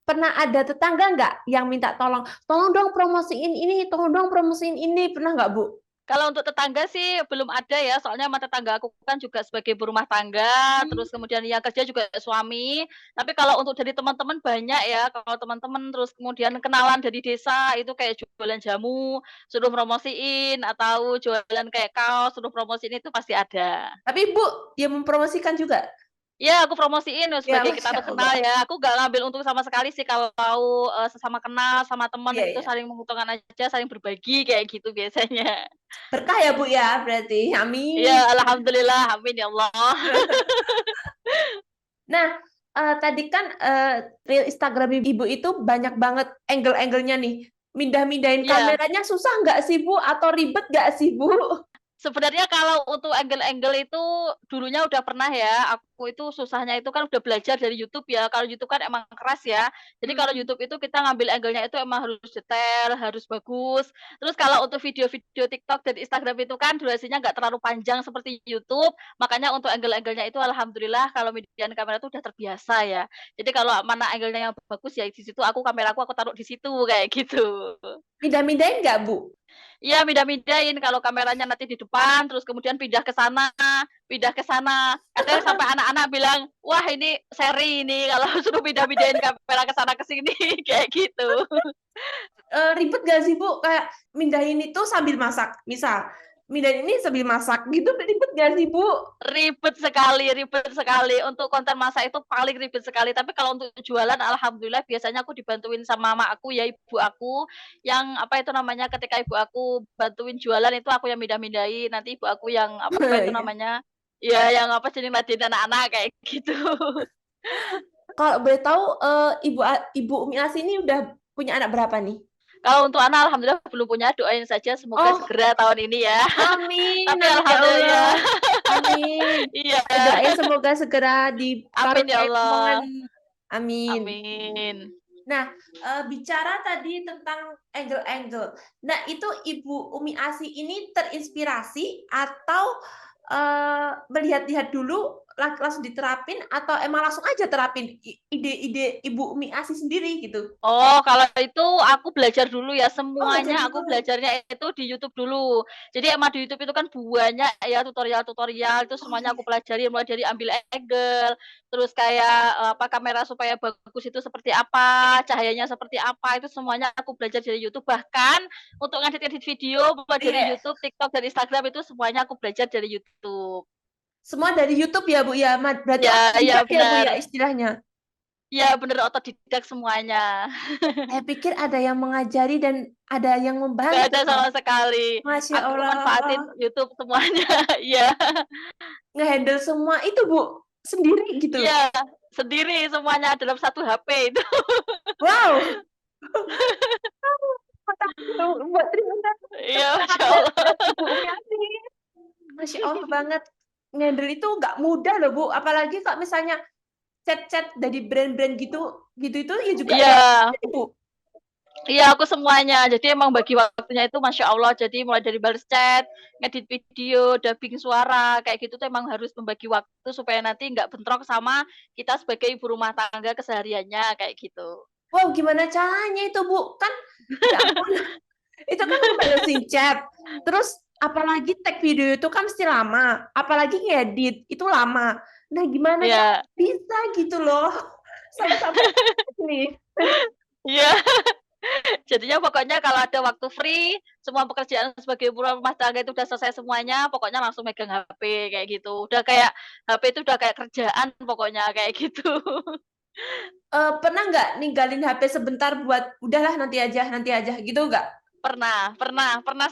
A: Pernah ada tetangga nggak yang minta tolong, "Tolong dong promosiin ini, tolong dong promosiin ini," pernah nggak, Bu?
B: Kalau untuk tetangga sih belum ada ya, soalnya sama tetangga aku kan juga sebagai ibu rumah tangga,
A: Mmm.
B: terus kemudian yang kerja juga suami. Tapi kalau untuk dari teman-teman banyak ya, kalau teman-teman terus kemudian kenalan dari desa itu kayak jualan jamu, suruh promosiin, atau jualan kayak kaos, suruh promosiin itu pasti ada.
A: Tapi Ibu yang mempromosikan juga?
B: Iya, aku promosiin
A: Ya,
B: sebagai kita
A: Masya
B: tuh kenal
A: Allah.
B: ya, aku nggak ngambil untung sama sekali sih kalau, sesama kenal sama teman
A: Iya
B: itu
A: iya.
B: saling menguntungkan aja, saling berbagi kayak gitu biasanya.
A: Berkah ya, Bu, ya berarti?
B: Iya,
A: Amin.
B: alhamdulillah, amin ya Allah.
A: Nah, tadi kan, reel Instagram Ibu itu banyak banget angle-angle-nya nih. Mindah-mindahin
B: Iya,
A: kameranya susah nggak sih, Bu? Atau ribet nggak sih, Bu?
B: sebenarnya kalau untuk angle-angle itu dulunya udah pernah ya, aku itu susahnya itu kan udah belajar dari YouTube ya, kalau YouTube kan emang keras ya. Jadi kalau
A: Mhm.
B: YouTube itu kita ngambil angle-nya itu emang harus detail, harus bagus. Terus kalau untuk video-video TikTok dan Instagram itu kan durasinya nggak terlalu panjang seperti YouTube, makanya untuk angle-angle-nya itu alhamdulillah kalau median kamera itu udah terbiasa ya. Jadi kalau mana angle-nya yang bagus ya di situ kameraku aku taruh di situ, kayak gitu.
A: Mindah-mindahin nggak, Bu?
B: Iya, pindah-pindahin kalau kameranya nanti di depan, terus kemudian pindah ke sana pindah ke sana. Kadang sampai anak-anak bilang, "Wah, ini seri ini kalau suruh pindah-pindahin kamera ke sana ke sini," kayak gitu.
A: Ribet nggak sih, Bu? Kayak mindahin itu sambil masak, misal, mindahin ini sambil masak gitu, ribet nggak sih, Bu?
B: Ribet sekali ribet sekali. Untuk konten masak itu paling ribet sekali, tapi kalau untuk jualan alhamdulillah biasanya aku dibantuin sama mama aku ya, ibu aku, yang apa itu namanya, ketika ibu aku bantuin jualan itu aku yang mindah-mindahin, nanti ibu aku yang apa itu
A: Iya.
B: namanya, ya yang apa, jadi ngeladenin anak-anak kayak gitu.
A: Kalau boleh tahu, Ibu Umi Asi ini udah punya anak berapa nih?
B: Kalau untuk anak alhamdulillah belum punya, doain saja semoga
A: Oh,
B: segera tahun ini ya.
A: amin
B: Tapi
A: amin ya
B: alhamdulillah
A: Allah, amin.
B: iya,
A: Doain semoga segera
B: amin ya
A: dikaruniai omongan,
B: Allah,
A: amin.
B: amin.
A: Nah, bicara tadi tentang angle-angle. Nah, itu Ibu Umi Asi ini terinspirasi atau, melihat-lihat dulu langsung diterapin atau emang langsung aja terapin ide-ide Ibu Umi Asi sendiri gitu?
B: Oh, kalau itu aku belajar dulu ya,
A: Oh, belajar
B: semuanya aku
A: dulu.
B: belajarnya itu di YouTube dulu. Jadi emang di YouTube itu kan banyak ya tutorial-tutorial, itu
A: Oh,
B: semuanya
A: iya.
B: aku pelajari, mulai dari ambil angle, terus kayak, apa, kamera supaya bagus itu seperti apa, cahayanya seperti apa, itu semuanya aku belajar dari YouTube. Bahkan untuk ngedit-ngedit video mulai dari
A: Iya.
B: YouTube, TikTok, dan Instagram itu semuanya aku belajar dari YouTube.
A: Semua dari YouTube ya, Bu, ya? Berarti
B: Ya, iya
A: otodidak ya, Bu,
B: benar.
A: ya istilahnya?
B: Iya bener, otodidak semuanya.
A: Saya pikir ada yang mengajari dan ada yang
B: Nggak
A: membantu
B: ada
A: loh.
B: sama sekali.
A: Masya
B: Aku manfaatin
A: Allah,
B: YouTube semuanya, iya.
A: nge-handle semua itu, Bu, sendiri gitu?
B: Iya, sendiri semuanya dalam satu HP itu.
A: Wow! Buat terima kasih,
B: Iya,
A: sangat
B: Masya
A: hebat
B: Allah.
A: Ibu Umi Asi. Masya Allah banget. Nge-handle itu nggak mudah loh, Bu. Apalagi kalau misalnya chat-chat dari brand-brand gitu gitu itu ya juga
B: Iya,
A: ya, Bu.
B: iya aku semuanya. Jadi emang bagi waktunya itu Masya Allah, jadi mulai dari balas chat, ngedit video, dubbing suara, kayak gitu tuh emang harus membagi waktu supaya nanti nggak bentrok sama kita sebagai ibu rumah tangga kesehariannya, kayak gitu.
A: Wow, gimana caranya itu, Bu? Kan ya ampun, itu kan ngebalesin chat, terus apalagi tag video itu kan mesti lama, apalagi ngedit, itu lama. Nah, gimana cara
B: Iya,
A: bisa gitu loh, sampai-sampai nih.
B: iya. Jadinya pokoknya kalau ada waktu free, semua pekerjaan sebagai ibu rumah tangga itu udah selesai semuanya, pokoknya langsung megang HP kayak gitu. Udah kayak HP itu udah kayak kerjaan pokoknya kayak gitu.
A: Pernah nggak ninggalin HP sebentar buat, "Udahlah nanti aja," gitu nggak?
B: Pernah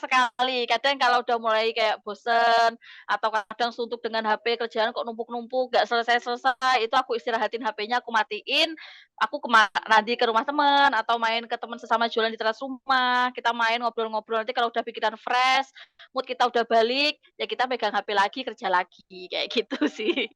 B: sekali. Kadang kalau udah mulai kayak bosen atau kadang suntuk dengan HP, kerjaan kok numpuk-numpuk, nggak selesai-selesai, itu aku istirahatin HP-nya, aku matiin, aku nanti ke rumah temen atau main ke teman sesama jualan di teras rumah, kita main ngobrol-ngobrol, nanti kalau udah pikiran fresh, mood kita udah balik, ya kita pegang HP lagi, kerja lagi, kayak gitu sih.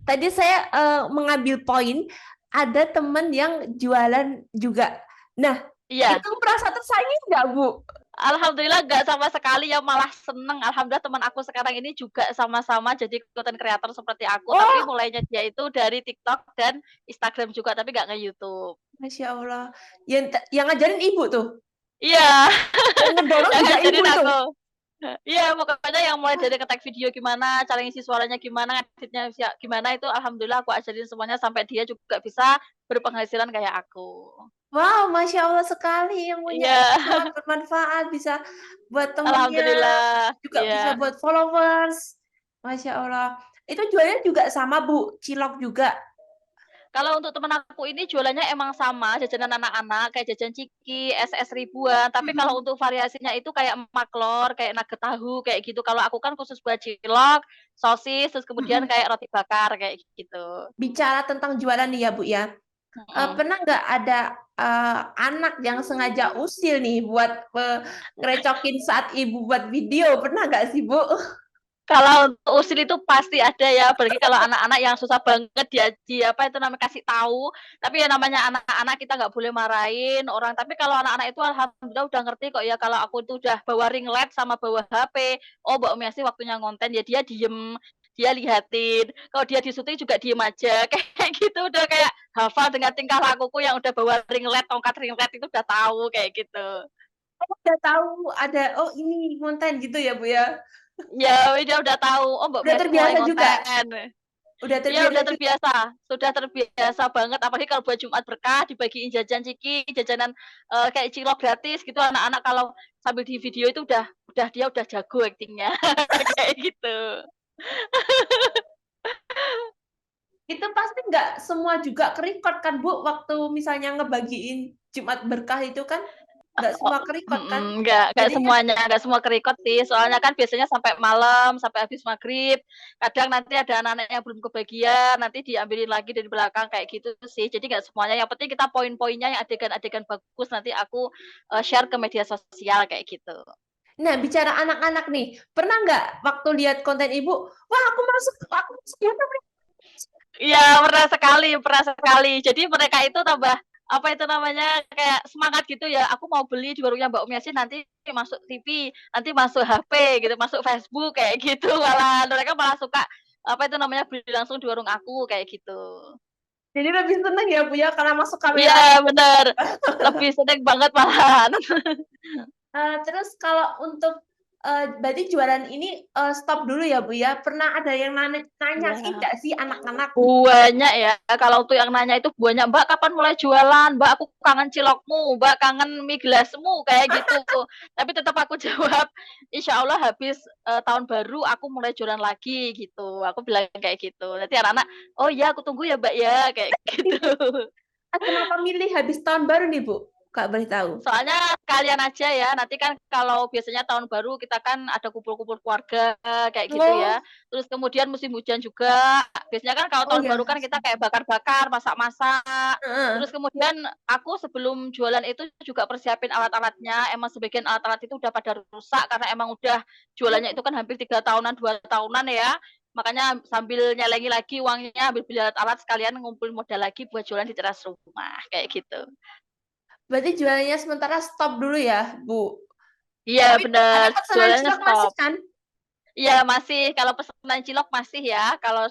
A: Tadi saya mengambil poin, ada temen yang jualan juga. Nah,
B: Iya.
A: itu merasa tersaingi nggak, Bu?
B: Alhamdulillah nggak sama sekali ya, malah seneng. Alhamdulillah teman aku sekarang ini juga sama-sama jadi content creator seperti aku, tapi
A: Oh,
B: mulainya dia itu dari TikTok dan Instagram juga, tapi nggak nge-YouTube.
A: Masya Allah. Yang ngajarin ibu tuh,
B: Iya,
A: yang ngedorong
B: yang
A: juga ibu
B: ngajarin
A: itu.
B: aku. Iya, pokoknya yang mulai dari nge-tag video gimana, cara ngisi suaranya gimana, ngeditnya gimana, itu alhamdulillah aku ajarin semuanya sampai dia juga bisa berpenghasilan kayak aku.
A: Wow, Masya Allah sekali yang punya
B: Iya,
A: itu sangat bermanfaat, bisa buat temennya,
B: alhamdulillah,
A: juga bisa
B: iya.
A: buat followers. Masya Allah. Itu jualnya juga sama, Bu? Cilok juga?
B: Kalau untuk temen aku ini jualannya emang sama, jajanan anak-anak, kayak jajan ciki, es-es ribuan, tapi kalau
A: Mhm.
B: untuk variasinya itu kayak maklor, kayak nugget tahu, kayak gitu. Kalau aku kan khusus buat cilok, sosis, terus kemudian
A: Mhm.
B: kayak roti bakar, kayak gitu.
A: Bicara tentang jualan nih ya, Bu, ya.
B: Mhm.
A: Pernah nggak ada, anak yang sengaja usil nih buat, ngerecokin saat ibu buat video, pernah nggak sih, Bu?
B: Kalau untuk usil itu pasti ada ya, apalagi kalau anak-anak yang susah banget apa itu namanya, kasih tahu. Tapi ya namanya anak-anak kita nggak boleh marahin orang, tapi kalau anak-anak itu alhamdulillah udah ngerti kok ya, kalau aku itu udah bawa ring light sama bawa HP, oh Mbak Umiasih waktunya ngonten, ya dia diem, dia lihatin, kalau dia di-syuting juga diem aja, kayak gitu, udah kayak hafal dengan tingkah lakuku yang udah bawa ring light, tongkat ring light itu udah tahu, kayak gitu.
A: Oh, udah tahu ada, oh ini konten gitu ya, Bu, ya?
B: Ya, dia udah tahu, oh Mbak
A: Udah
B: Umiasih mulai
A: terbiasa juga?
B: ngonten.
A: Udah
B: Iya
A: terbiasa juga?
B: sudah terbiasa banget apalagi kalau buat Jumat Berkah dibagiin jajan ciki, jajanan, kayak cilok gratis gitu anak-anak kalau sambil di video itu dia udah jago aktingnya kayak gitu.
A: Itu pasti nggak semua juga ke-record kan, Bu, waktu misalnya ngebagiin Jumat Berkah itu kan, nggak
B: Oh,
A: semua ke-record kan?
B: nggak
A: Jadinya
B: semuanya, nggak semua ke-record sih, soalnya kan biasanya sampai malam, sampai habis maghrib, kadang nanti ada anak-anak yang belum kebagian, nanti diambilin lagi dari belakang kayak gitu sih. Jadi nggak semuanya, yang penting kita poin-poinnya yang adegan-adegan bagus nanti aku, share ke media sosial kayak gitu.
A: nah, bicara anak-anak nih, pernah nggak waktu lihat konten Ibu, "Wah, aku masuk ya."
B: Iya, pernah sekali. Jadi mereka itu tambah, apa itu namanya, kayak semangat gitu ya, "Aku mau beli di warungnya Mbak Umi Asin, nanti masuk TV, nanti masuk HP gitu, masuk Facebook," kayak gitu malah. Mereka malah suka, apa itu namanya, beli langsung di warung aku, kayak gitu.
A: Jadi lebih seneng ya, Bu, ya, karena masuk
B: Iya,
A: kamera.
B: bener. Lebih seneng banget malahan.
A: Terus kalau untuk, berarti jualan ini, stop dulu ya, Bu, ya? Pernah ada yang nanyain
B: Iya.
A: nggak sih anak-anak?
B: Banyak ya, kalau untuk yang nanya itu banyak, "Mbak kapan mulai jualan? Mbak aku kangen cilokmu, Mbak kangen mie gelasmu," kayak gitu. Tapi tetap aku jawab, "Insya Allah habis, tahun baru aku mulai jualan lagi," gitu. Aku bilang kayak gitu. Nanti anak-anak, "Oh iya aku tunggu ya Mbak ya," kayak gitu.
A: Kenapa milih habis tahun baru nih, Bu? Kak boleh tahu?
B: Soalnya sekalian aja ya, nanti kan kalau biasanya tahun baru kita kan ada kumpul-kumpul keluarga, kayak gitu
A: Oh,
B: ya. Terus kemudian musim hujan juga, biasanya kan kalau
A: oh
B: tahun baru
A: ya,
B: kan kita kayak bakar-bakar, masak-masak.
A: heeh.
B: Terus kemudian aku sebelum jualan itu juga persiapin alat-alatnya, emang sebagian alat-alat itu udah pada rusak karena emang udah jualannya itu kan hampir 3 tahunan, 2 tahunan ya. Makanya sambil nyelengi lagi uangnya, ambil beli alat-alat sekalian ngumpulin modal lagi buat jualan di teras rumah, kayak gitu.
A: Berarti jualannya sementara stop dulu ya, Bu?
B: Iya
A: Tapi
B: bener,
A: pesanan
B: jualannya
A: cilok masih
B: stop.
A: kan?
B: Iya masih, kalau pesenan cilok masih ya, kalau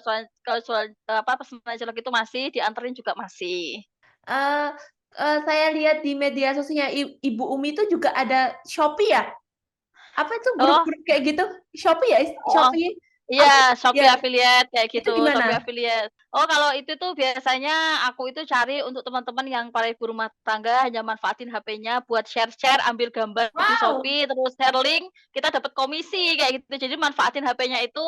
B: soal apa, pesenan cilok itu masih, dianterin juga masih.
A: Eee saya lihat di media sosialnya Ibu Umi itu juga ada Shopee ya? Apa itu
B: Oh
A: grup-grup kayak gitu? Shopee ya?
B: oh,
A: Shopee apa
B: iya
A: ya,
B: Shopee affiliate kayak
A: itu
B: gitu, Shopee
A: gimana?
B: affiliate. Oh kalau itu tuh biasanya aku itu cari untuk teman-teman yang para ibu rumah tangga hanya manfaatin HP-nya buat share-share, ambil gambar di
A: Wow,
B: Shopee, terus share link, kita dapat komisi kayak gitu. Jadi manfaatin HP-nya itu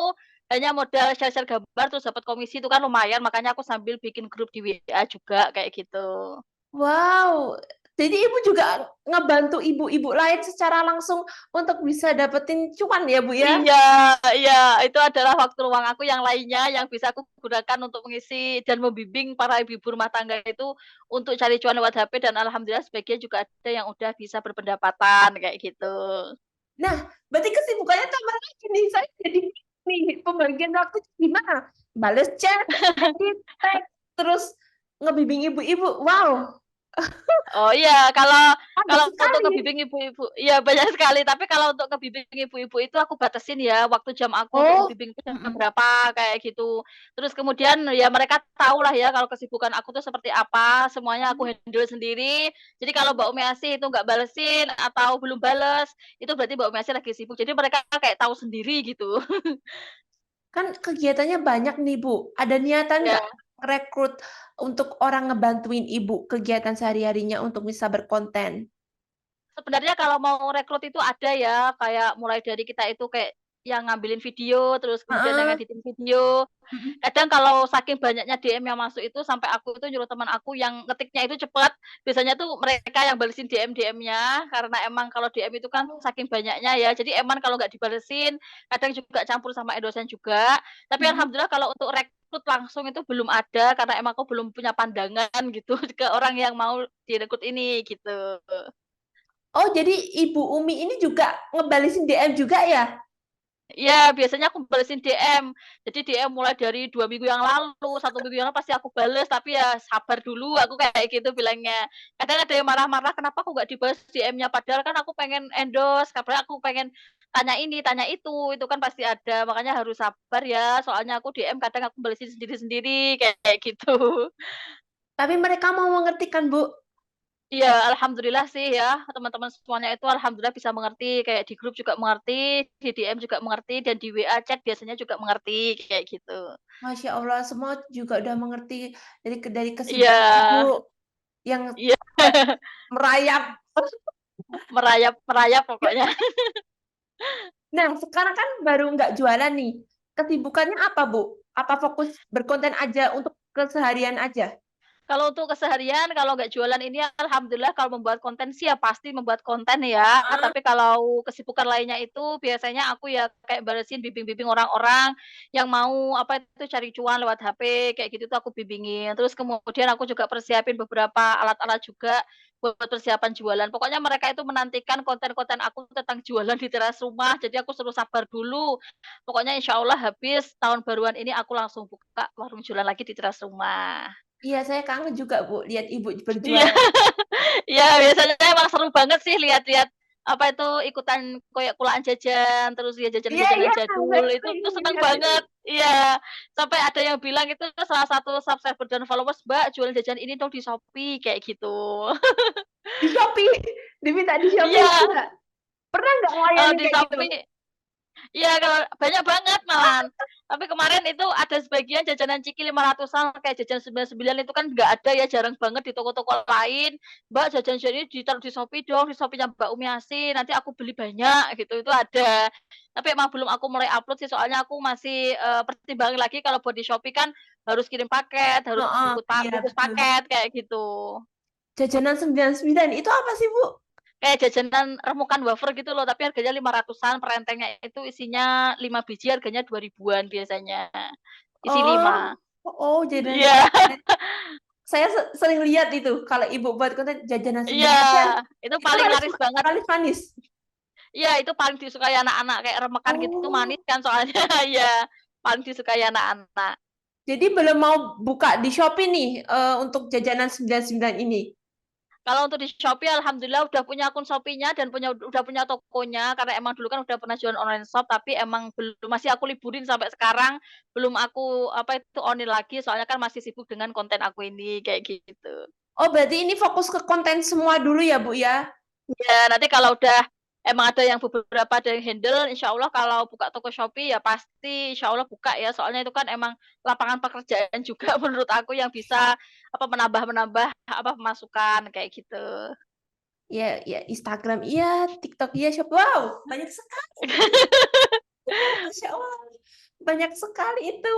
B: hanya modal share-share gambar terus dapat komisi itu kan lumayan, makanya aku sambil bikin grup di WA juga kayak gitu.
A: wow, Jadi Ibu juga ngebantu ibu-ibu lain secara langsung untuk bisa dapetin cuan ya, Bu, ya?
B: Iya iya, itu adalah waktu luang aku yang lainnya yang bisa aku gunakan untuk mengisi dan membimbing para ibu-ibu rumah tangga itu untuk cari cuan lewat HP dan alhamdulillah sebagian juga ada yang udah bisa berpendapatan kayak gitu.
A: Nah, berarti kesibukannya tambah lagi nih, saya jadi nih, pembagian waktu gimana? Bales chat, edit, tag, terus ngebimbing ibu-ibu. Wow,
B: Oh iya, kalau
A: padat
B: kalau untuk
A: sekali.
B: ngebimbing ibu-ibu iya banyak sekali, tapi kalau untuk ngebimbing ibu-ibu itu aku batasin ya, waktu jam aku untuk
A: Oh,
B: ngebimbing itu jam
A: mhm,
B: berapa, kayak gitu. Terus kemudian ya mereka tahulah ya kalau kesibukan aku tuh seperti apa, semuanya aku
A: mhm,
B: handle sendiri. Jadi kalau
A: mhm.
B: Mbak Umi Asih itu nggak balesin atau belum bales, itu berarti Mbak Umi Asih lagi sibuk. Jadi mereka kayak tahu sendiri gitu.
A: Kan kegiatannya banyak nih, Bu. Ada niatan
B: Ya.
A: nggak rekrut untuk orang ngebantuin Ibu kegiatan sehari-harinya untuk bisa berkonten?
B: Sebenarnya kalau mau rekrut itu ada ya, kayak mulai dari kita itu kayak yang ngambilin video, terus kemudian yang
A: Heeh,
B: ngeditin video.
A: mhm,
B: Kadang kalau saking banyaknya DM yang masuk itu sampai aku itu nyuruh teman aku yang ngetiknya itu cepet, biasanya tuh mereka yang balesin DM-DM-nya, karena emang kalau DM itu kan
A: oh,
B: saking banyaknya ya, jadi emang kalau nggak dibalesin, kadang juga campur sama endosen juga. Tapi
A: mhm.
B: alhamdulillah kalau untuk rekrut langsung itu belum ada, karena emang aku belum punya pandangan gitu ke orang yang mau direkrut ini, gitu.
A: Oh, jadi Ibu Umi ini juga ngebalesin DM juga ya?
B: Iya, biasanya aku balesin DM. Jadi DM mulai dari 2 minggu yang lalu, 1 minggu yang lalu pasti aku bales, tapi ya sabar dulu, aku kayak gitu bilangnya. Kadang ada yang marah-marah, "Kenapa aku nggak dibales DM-nya?" Padahal kan aku pengen endorse, padahal aku pengen tanya ini, tanya itu kan pasti ada. Makanya harus sabar ya, soalnya aku DM kadang aku balesin sendiri-sendiri, kayak gitu.
A: Tapi mereka mau mengerti kan, Bu?
B: Iya, alhamdulillah sih ya, teman-teman semuanya itu alhamdulillah bisa mengerti, kayak di grup juga mengerti, di DM juga mengerti, dan di WA chat biasanya juga mengerti, kayak gitu.
A: Masya Allah, semua juga udah mengerti dari
B: Iya
A: kesibukan Ibu yang
B: iya,
A: kayak merayap.
B: merayap merayap pokoknya.
A: Nah, sekarang kan baru nggak jualan nih. Kesibukannya apa, Bu? Apa fokus berkonten aja untuk keseharian aja?
B: Kalau untuk keseharian, kalau nggak jualan ini alhamdulillah kalau membuat konten sih ya pasti membuat konten ya,
A: Heeh,
B: tapi kalau kesibukan lainnya itu biasanya aku ya kayak balesin bimbing-bimbing orang-orang yang mau apa itu cari cuan lewat HP kayak gitu tuh aku bimbingin. Terus kemudian aku juga persiapin beberapa alat-alat juga buat persiapan jualan. Pokoknya mereka itu menantikan konten-konten aku tentang jualan di teras rumah, jadi aku suruh sabar dulu. Pokoknya insya Allah habis tahun baruan ini aku langsung buka warung jualan lagi di teras rumah.
A: iya saya kangen juga, Bu, lihat Ibu
B: Iya.
A: berjualan.
B: Iya, biasanya emang seru banget sih lihat-lihat, apa itu, ikutan kayak kulaan jajan, terus ya
A: Iya
B: jajanan-jajanan
A: iya,
B: jadul,
A: saya
B: itu
A: sering
B: tuh seneng
A: lihat itu.
B: banget. Iya, sampai ada yang bilang itu salah satu subscriber dan followers, "Mbak, jual jajan ini dong di Shopee," kayak gitu.
A: Di Shopee, diminta di Shopee
B: Iya,
A: juga. Pernah nggak
B: kalau
A: ngelayanin
B: di
A: kayak gitu?
B: Shopee iya, kalau banyak banget malahan. Tapi kemarin itu ada sebagian jajanan ciki 500-an kayak jajan 99 itu kan nggak ada ya, jarang banget di toko-toko lain. "Mbak, jajan-jajan ini ditaruh di Shopee dong, di Shopee-nya Mbak Umiasih, nanti aku beli banyak," gitu, itu ada. Tapi emang belum aku mulai upload sih, soalnya aku masih, pertimbangin lagi kalau buat di Shopee kan harus kirim paket, harus
A: Heeh, iya
B: bungkus
A: betul.
B: paket, kayak gitu.
A: Jajanan 99 itu apa sih, Bu?
B: Kayak jajanan remukan wafer gitu loh, tapi harganya 500-an, per entengnya itu isinya 5 biji harganya 2 ribuan biasanya, isi
A: Oh,
B: 5.
A: oh jajanan
B: Iya
A: 99. Saya sering lihat itu kalau Ibu buat konten jajanan
B: iya,
A: 99,
B: itu
A: itu
B: paling laris banget.
A: manis-manis?
B: Iya, itu paling disukai anak-anak, kayak remekan gitu manis
A: Oh,
B: kan soalnya, iya, paling disukai anak-anak.
A: jadi belum mau buka di Shopee nih, untuk jajanan 99 ini?
B: Kalau untuk di Shopee alhamdulillah udah punya akun Shopee-nya dan udah punya tokonya, karena emang dulu kan udah pernah jualan online shop, tapi emang belum masih aku liburin sampai sekarang, belum aku, apa itu, on-in lagi, soalnya kan masih sibuk dengan konten aku ini, kayak gitu.
A: Oh, berarti ini fokus ke konten semua dulu ya, Bu, ya?
B: Iya, nanti kalau udah emang ada yang beberapa ada yang handle, insya Allah kalau buka toko Shopee ya pasti insya Allah buka ya, soalnya itu kan emang lapangan pekerjaan juga menurut aku yang bisa, apa, menambah-menambah, apa, pemasukan, kayak gitu.
A: Ya ya Instagram iya, TikTok iya, wow, banyak sekali, Masya Allah, banyak sekali itu.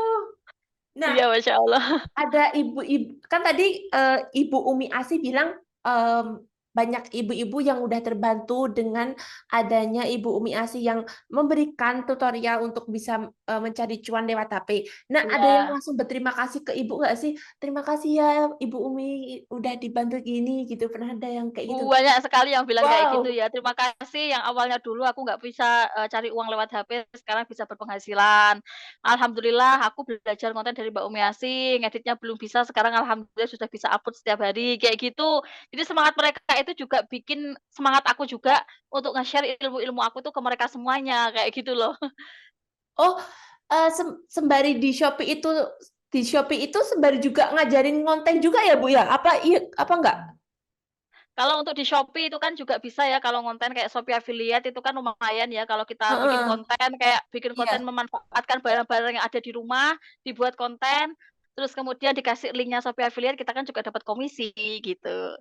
A: Nah,
B: Iya, Masya Allah.
A: ada ibu-ibu kan tadi, Ibu Umi Asih bilang, mmm, banyak ibu-ibu yang udah terbantu dengan adanya Ibu Umi Asih yang memberikan tutorial untuk bisa, mencari cuan lewat HP. Nah, ada yang
B: Iya.
A: langsung berterima kasih ke Ibu nggak sih? "Terima kasih ya Ibu Umi udah dibantu gini," gitu. Pernah ada yang kayak gitu?
B: Banyak sekali yang bilang kayak gitu
A: Wow!
B: ya, "Terima kasih yang awalnya dulu aku nggak bisa, cari uang lewat HP, sekarang bisa berpenghasilan. Alhamdulillah aku belajar konten dari Mbak Umi Asih, ngeditnya belum bisa, sekarang alhamdulillah sudah bisa upload setiap hari," kayak gitu. Jadi semangat mereka itu juga bikin semangat aku juga untuk nge-share ilmu-ilmu aku tuh ke mereka semuanya, kayak gitu loh.
A: Oh, sembari di Shopee itu sembari juga ngajarin ngonten juga ya, Bu, ya? Apa apa enggak?
B: Kalau untuk di Shopee itu kan juga bisa ya kalau ngonten kayak Shopee Affiliate itu kan lumayan ya kalau kita bikin
A: Heeh,
B: konten kayak bikin konten
A: iya.
B: memanfaatkan barang-barang yang ada di rumah, dibuat konten, terus kemudian dikasih linknya Shopee Affiliate kita kan juga dapat komisi gitu.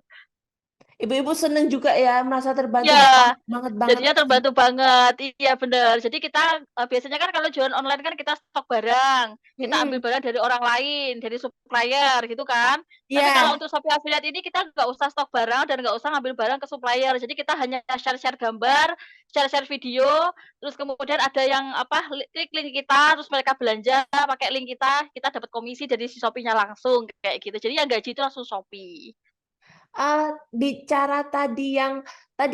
A: Ibu-ibu seneng juga ya, merasa terbantu
B: Iya,
A: banget banget
B: jadinya
A: pasti.
B: terbantu banget, iya bener. Jadi kita, biasanya kan kalau jualan online kan kita stok barang, kita ambil
A: Mhm,
B: barang dari orang lain, dari supplier gitu kan. Tapi kalau
A: iya.
B: untuk Shopee Affiliate ini kita nggak usah stok barang dan nggak usah ngambil barang ke supplier. Jadi kita hanya share-share gambar, share-share video, terus kemudian ada yang apa, klik link kita, terus mereka belanja pakai link kita dapat komisi dari si Shopee-nya langsung, kayak gitu. Jadi yang gaji itu langsung Shopee.
A: Bicara tadi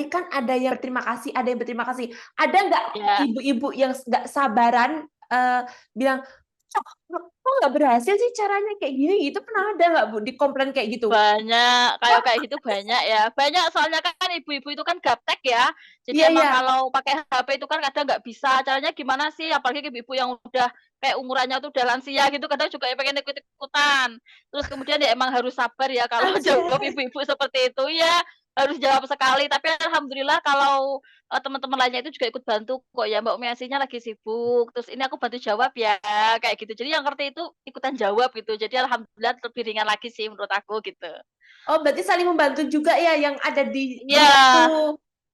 A: kan ada yang berterima kasih, ada yang berterima kasih. Ada nggak
B: Ya.
A: ibu-ibu yang nggak sabaran, bilang, kok nggak berhasil sih caranya kayak gini?" Gitu pernah ada nggak, Bu, dikomplain kayak gitu?
B: Banyak, kayak kayak gitu banyak ya. Banyak soalnya kan ibu-ibu itu kan gaptek ya. Jadi
A: Iya
B: emang
A: iya.
B: kalau pakai HP itu kan kadang nggak bisa, caranya gimana sih, apalagi ibu-ibu yang udah kayak umurannya tuh udah lansia gitu, kadang juga pengen ikut-ikutan. Terus kemudian ya emang harus sabar ya kalau jawab
A: Anjay.
B: ibu-ibu seperti itu, ya harus jawab sekali. Tapi alhamdulillah kalau, teman-teman lainnya itu juga ikut bantu kok ya, Mbak Umi Asihnya lagi sibuk, terus ini aku bantu jawab ya, kayak gitu. Jadi yang ngerti itu ikutan jawab gitu. Jadi alhamdulillah lebih ringan lagi sih menurut aku gitu.
A: Oh, berarti saling membantu juga ya yang ada di
B: Iya,
A: grup itu?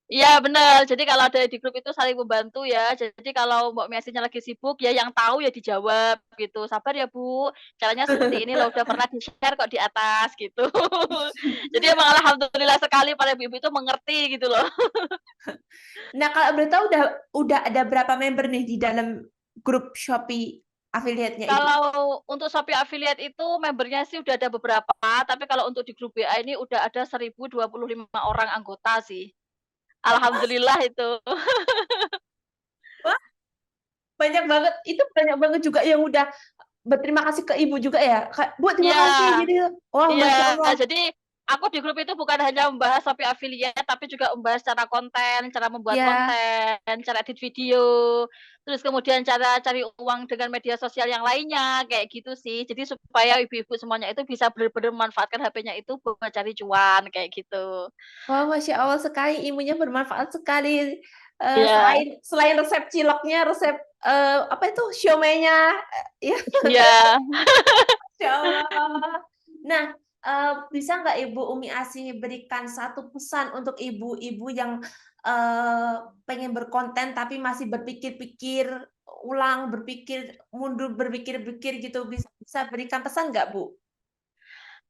B: iya bener. Jadi kalau ada di grup itu saling membantu ya. Jadi kalau Mbak Mesinya lagi sibuk, ya yang tahu ya dijawab gitu, "Sabar ya Bu, caranya seperti ini loh, udah pernah di-share kok di atas," gitu. Jadi emang alhamdulillah sekali para ibu-ibu itu mengerti gitu loh.
A: Nah, kalau boleh tahu udah ada berapa member nih di dalam grup Shopee affiliate-nya itu?
B: Kalau untuk Shopee Affiliate itu membernya sih udah ada beberapa, tapi kalau untuk di grup WA ini udah ada 1.025 orang anggota sih.
A: Wah
B: Alhamdulillah itu.
A: wah, banyak banget, itu banyak banget juga yang udah berterima kasih ke Ibu juga ya? "Bu, terima
B: Iya.
A: kasih," gitu. Wah,
B: Iya,
A: Masya Allah.
B: jadi aku di grup itu bukan hanya membahas Shopee Affiliate, tapi juga membahas cara konten, cara membuat
A: Iya.
B: konten, cara edit video, terus kemudian cara cari uang dengan media sosial yang lainnya, kayak gitu sih. Jadi supaya ibu-ibu semuanya itu bisa bener-bener memanfaatkan HP-nya itu buat cari cuan, kayak gitu.
A: Wah, Masya Allah sekali, ilmunya bermanfaat sekali.
B: Iya,
A: Selain resep ciloknya, resep, apa itu, siomaynya, ya,
B: iya.
A: Masya Allah. Nah, bisa nggak Ibu Umi Asih berikan satu pesan untuk ibu-ibu yang, pengen berkonten tapi masih berpikir-pikir ulang, berpikir mundur, berpikir-pikir gitu, bisa berikan pesan nggak, Bu?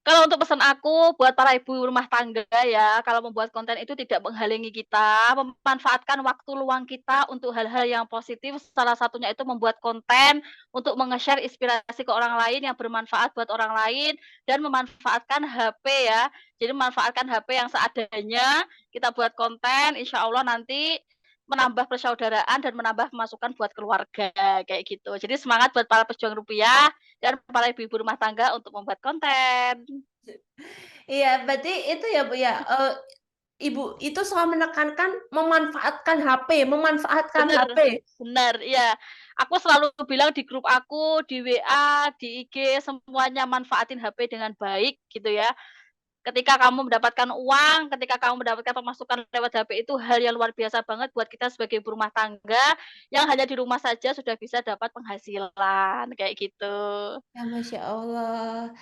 B: Kalau untuk pesan aku buat para ibu rumah tangga ya, kalau membuat konten itu tidak menghalangi kita, memanfaatkan waktu luang kita untuk hal-hal yang positif, salah satunya itu membuat konten untuk menge-share inspirasi ke orang lain yang bermanfaat buat orang lain, dan memanfaatkan HP ya. Jadi memanfaatkan HP yang seadanya, kita buat konten, insya Allah nanti menambah persaudaraan dan menambah pemasukan buat keluarga, kayak gitu. Jadi semangat buat para pejuang rupiah dan para ibu-ibu rumah tangga untuk membuat konten.
A: Iya, berarti itu ya, Bu, ya, Ibu itu selalu menekankan memanfaatkan HP memanfaatkan
B: Bener,
A: HP.
B: bener, iya. Aku selalu bilang di grup aku, di WA, di IG, semuanya manfaatin HP dengan baik gitu ya. Ketika kamu mendapatkan uang, ketika kamu mendapatkan pemasukan lewat HP itu hal yang luar biasa banget buat kita sebagai ibu rumah tangga, yang hanya di rumah saja sudah bisa dapat penghasilan, kayak gitu.
A: Ya, Masya Allah.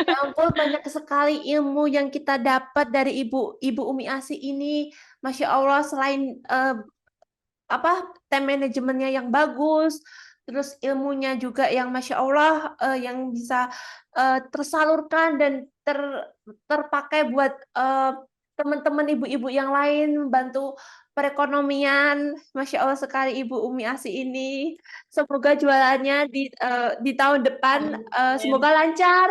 A: Ya ampun, banyak sekali ilmu yang kita dapat dari Ibu Umi Asih ini. Masya Allah, selain, time manajemennya yang bagus, terus ilmunya juga yang Masya Allah, yang bisa, tersalurkan dan terpakai buat, teman-teman ibu-ibu yang lain, membantu perekonomian. Masya Allah sekali Ibu Umi Asih ini. Semoga jualannya di tahun depan,
B: Amin.
A: semoga lancar,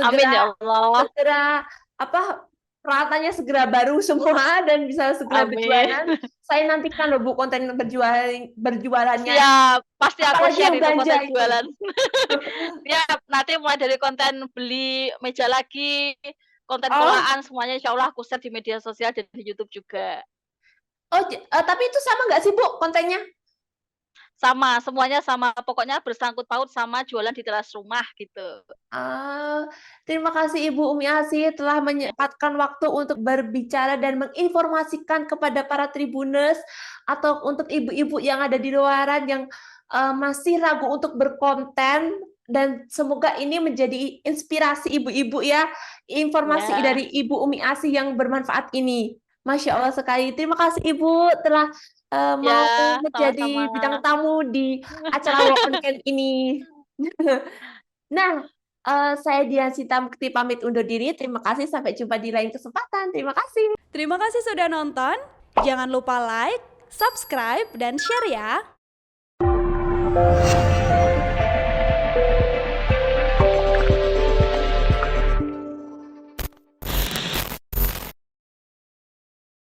B: Amin
A: segera
B: ya Allah.
A: segera apa, peralatannya segera baru semua dan bisa segera
B: Amin.
A: berjualan. Saya nantikan loh Bu konten berjualannya,
B: Siap, pasti aku
A: apalagi
B: share
A: yang
B: itu
A: belanja
B: konten
A: itu.
B: jualan. Siap, nanti mulai dari konten beli meja lagi, konten
A: Oh
B: polaan semuanya insya Allah aku share di media sosial dan di YouTube juga.
A: oh, tapi itu sama nggak sih Bu kontennya?
B: Sama, semuanya sama, pokoknya bersangkut paut sama jualan di teras rumah gitu.
A: Terima kasih Ibu Umi Asih telah menyempatkan waktu untuk berbicara dan menginformasikan kepada para Tribuners atau untuk ibu-ibu yang ada di luaran yang masih ragu untuk berkonten, dan semoga ini menjadi inspirasi ibu-ibu ya, informasi
B: Ya,
A: dari Ibu Umi Asih yang bermanfaat ini. Masya Allah sekali. Terima kasih Ibu telah mau
B: ya, sama-sama.
A: menjadi bintang tamu di acara Walk on Camp ini. Nah, saya Dian Sita Mukti pamit undur diri. Terima kasih, sampai jumpa di lain kesempatan. Terima kasih.
C: Terima kasih sudah nonton. Jangan lupa like, subscribe, dan share ya.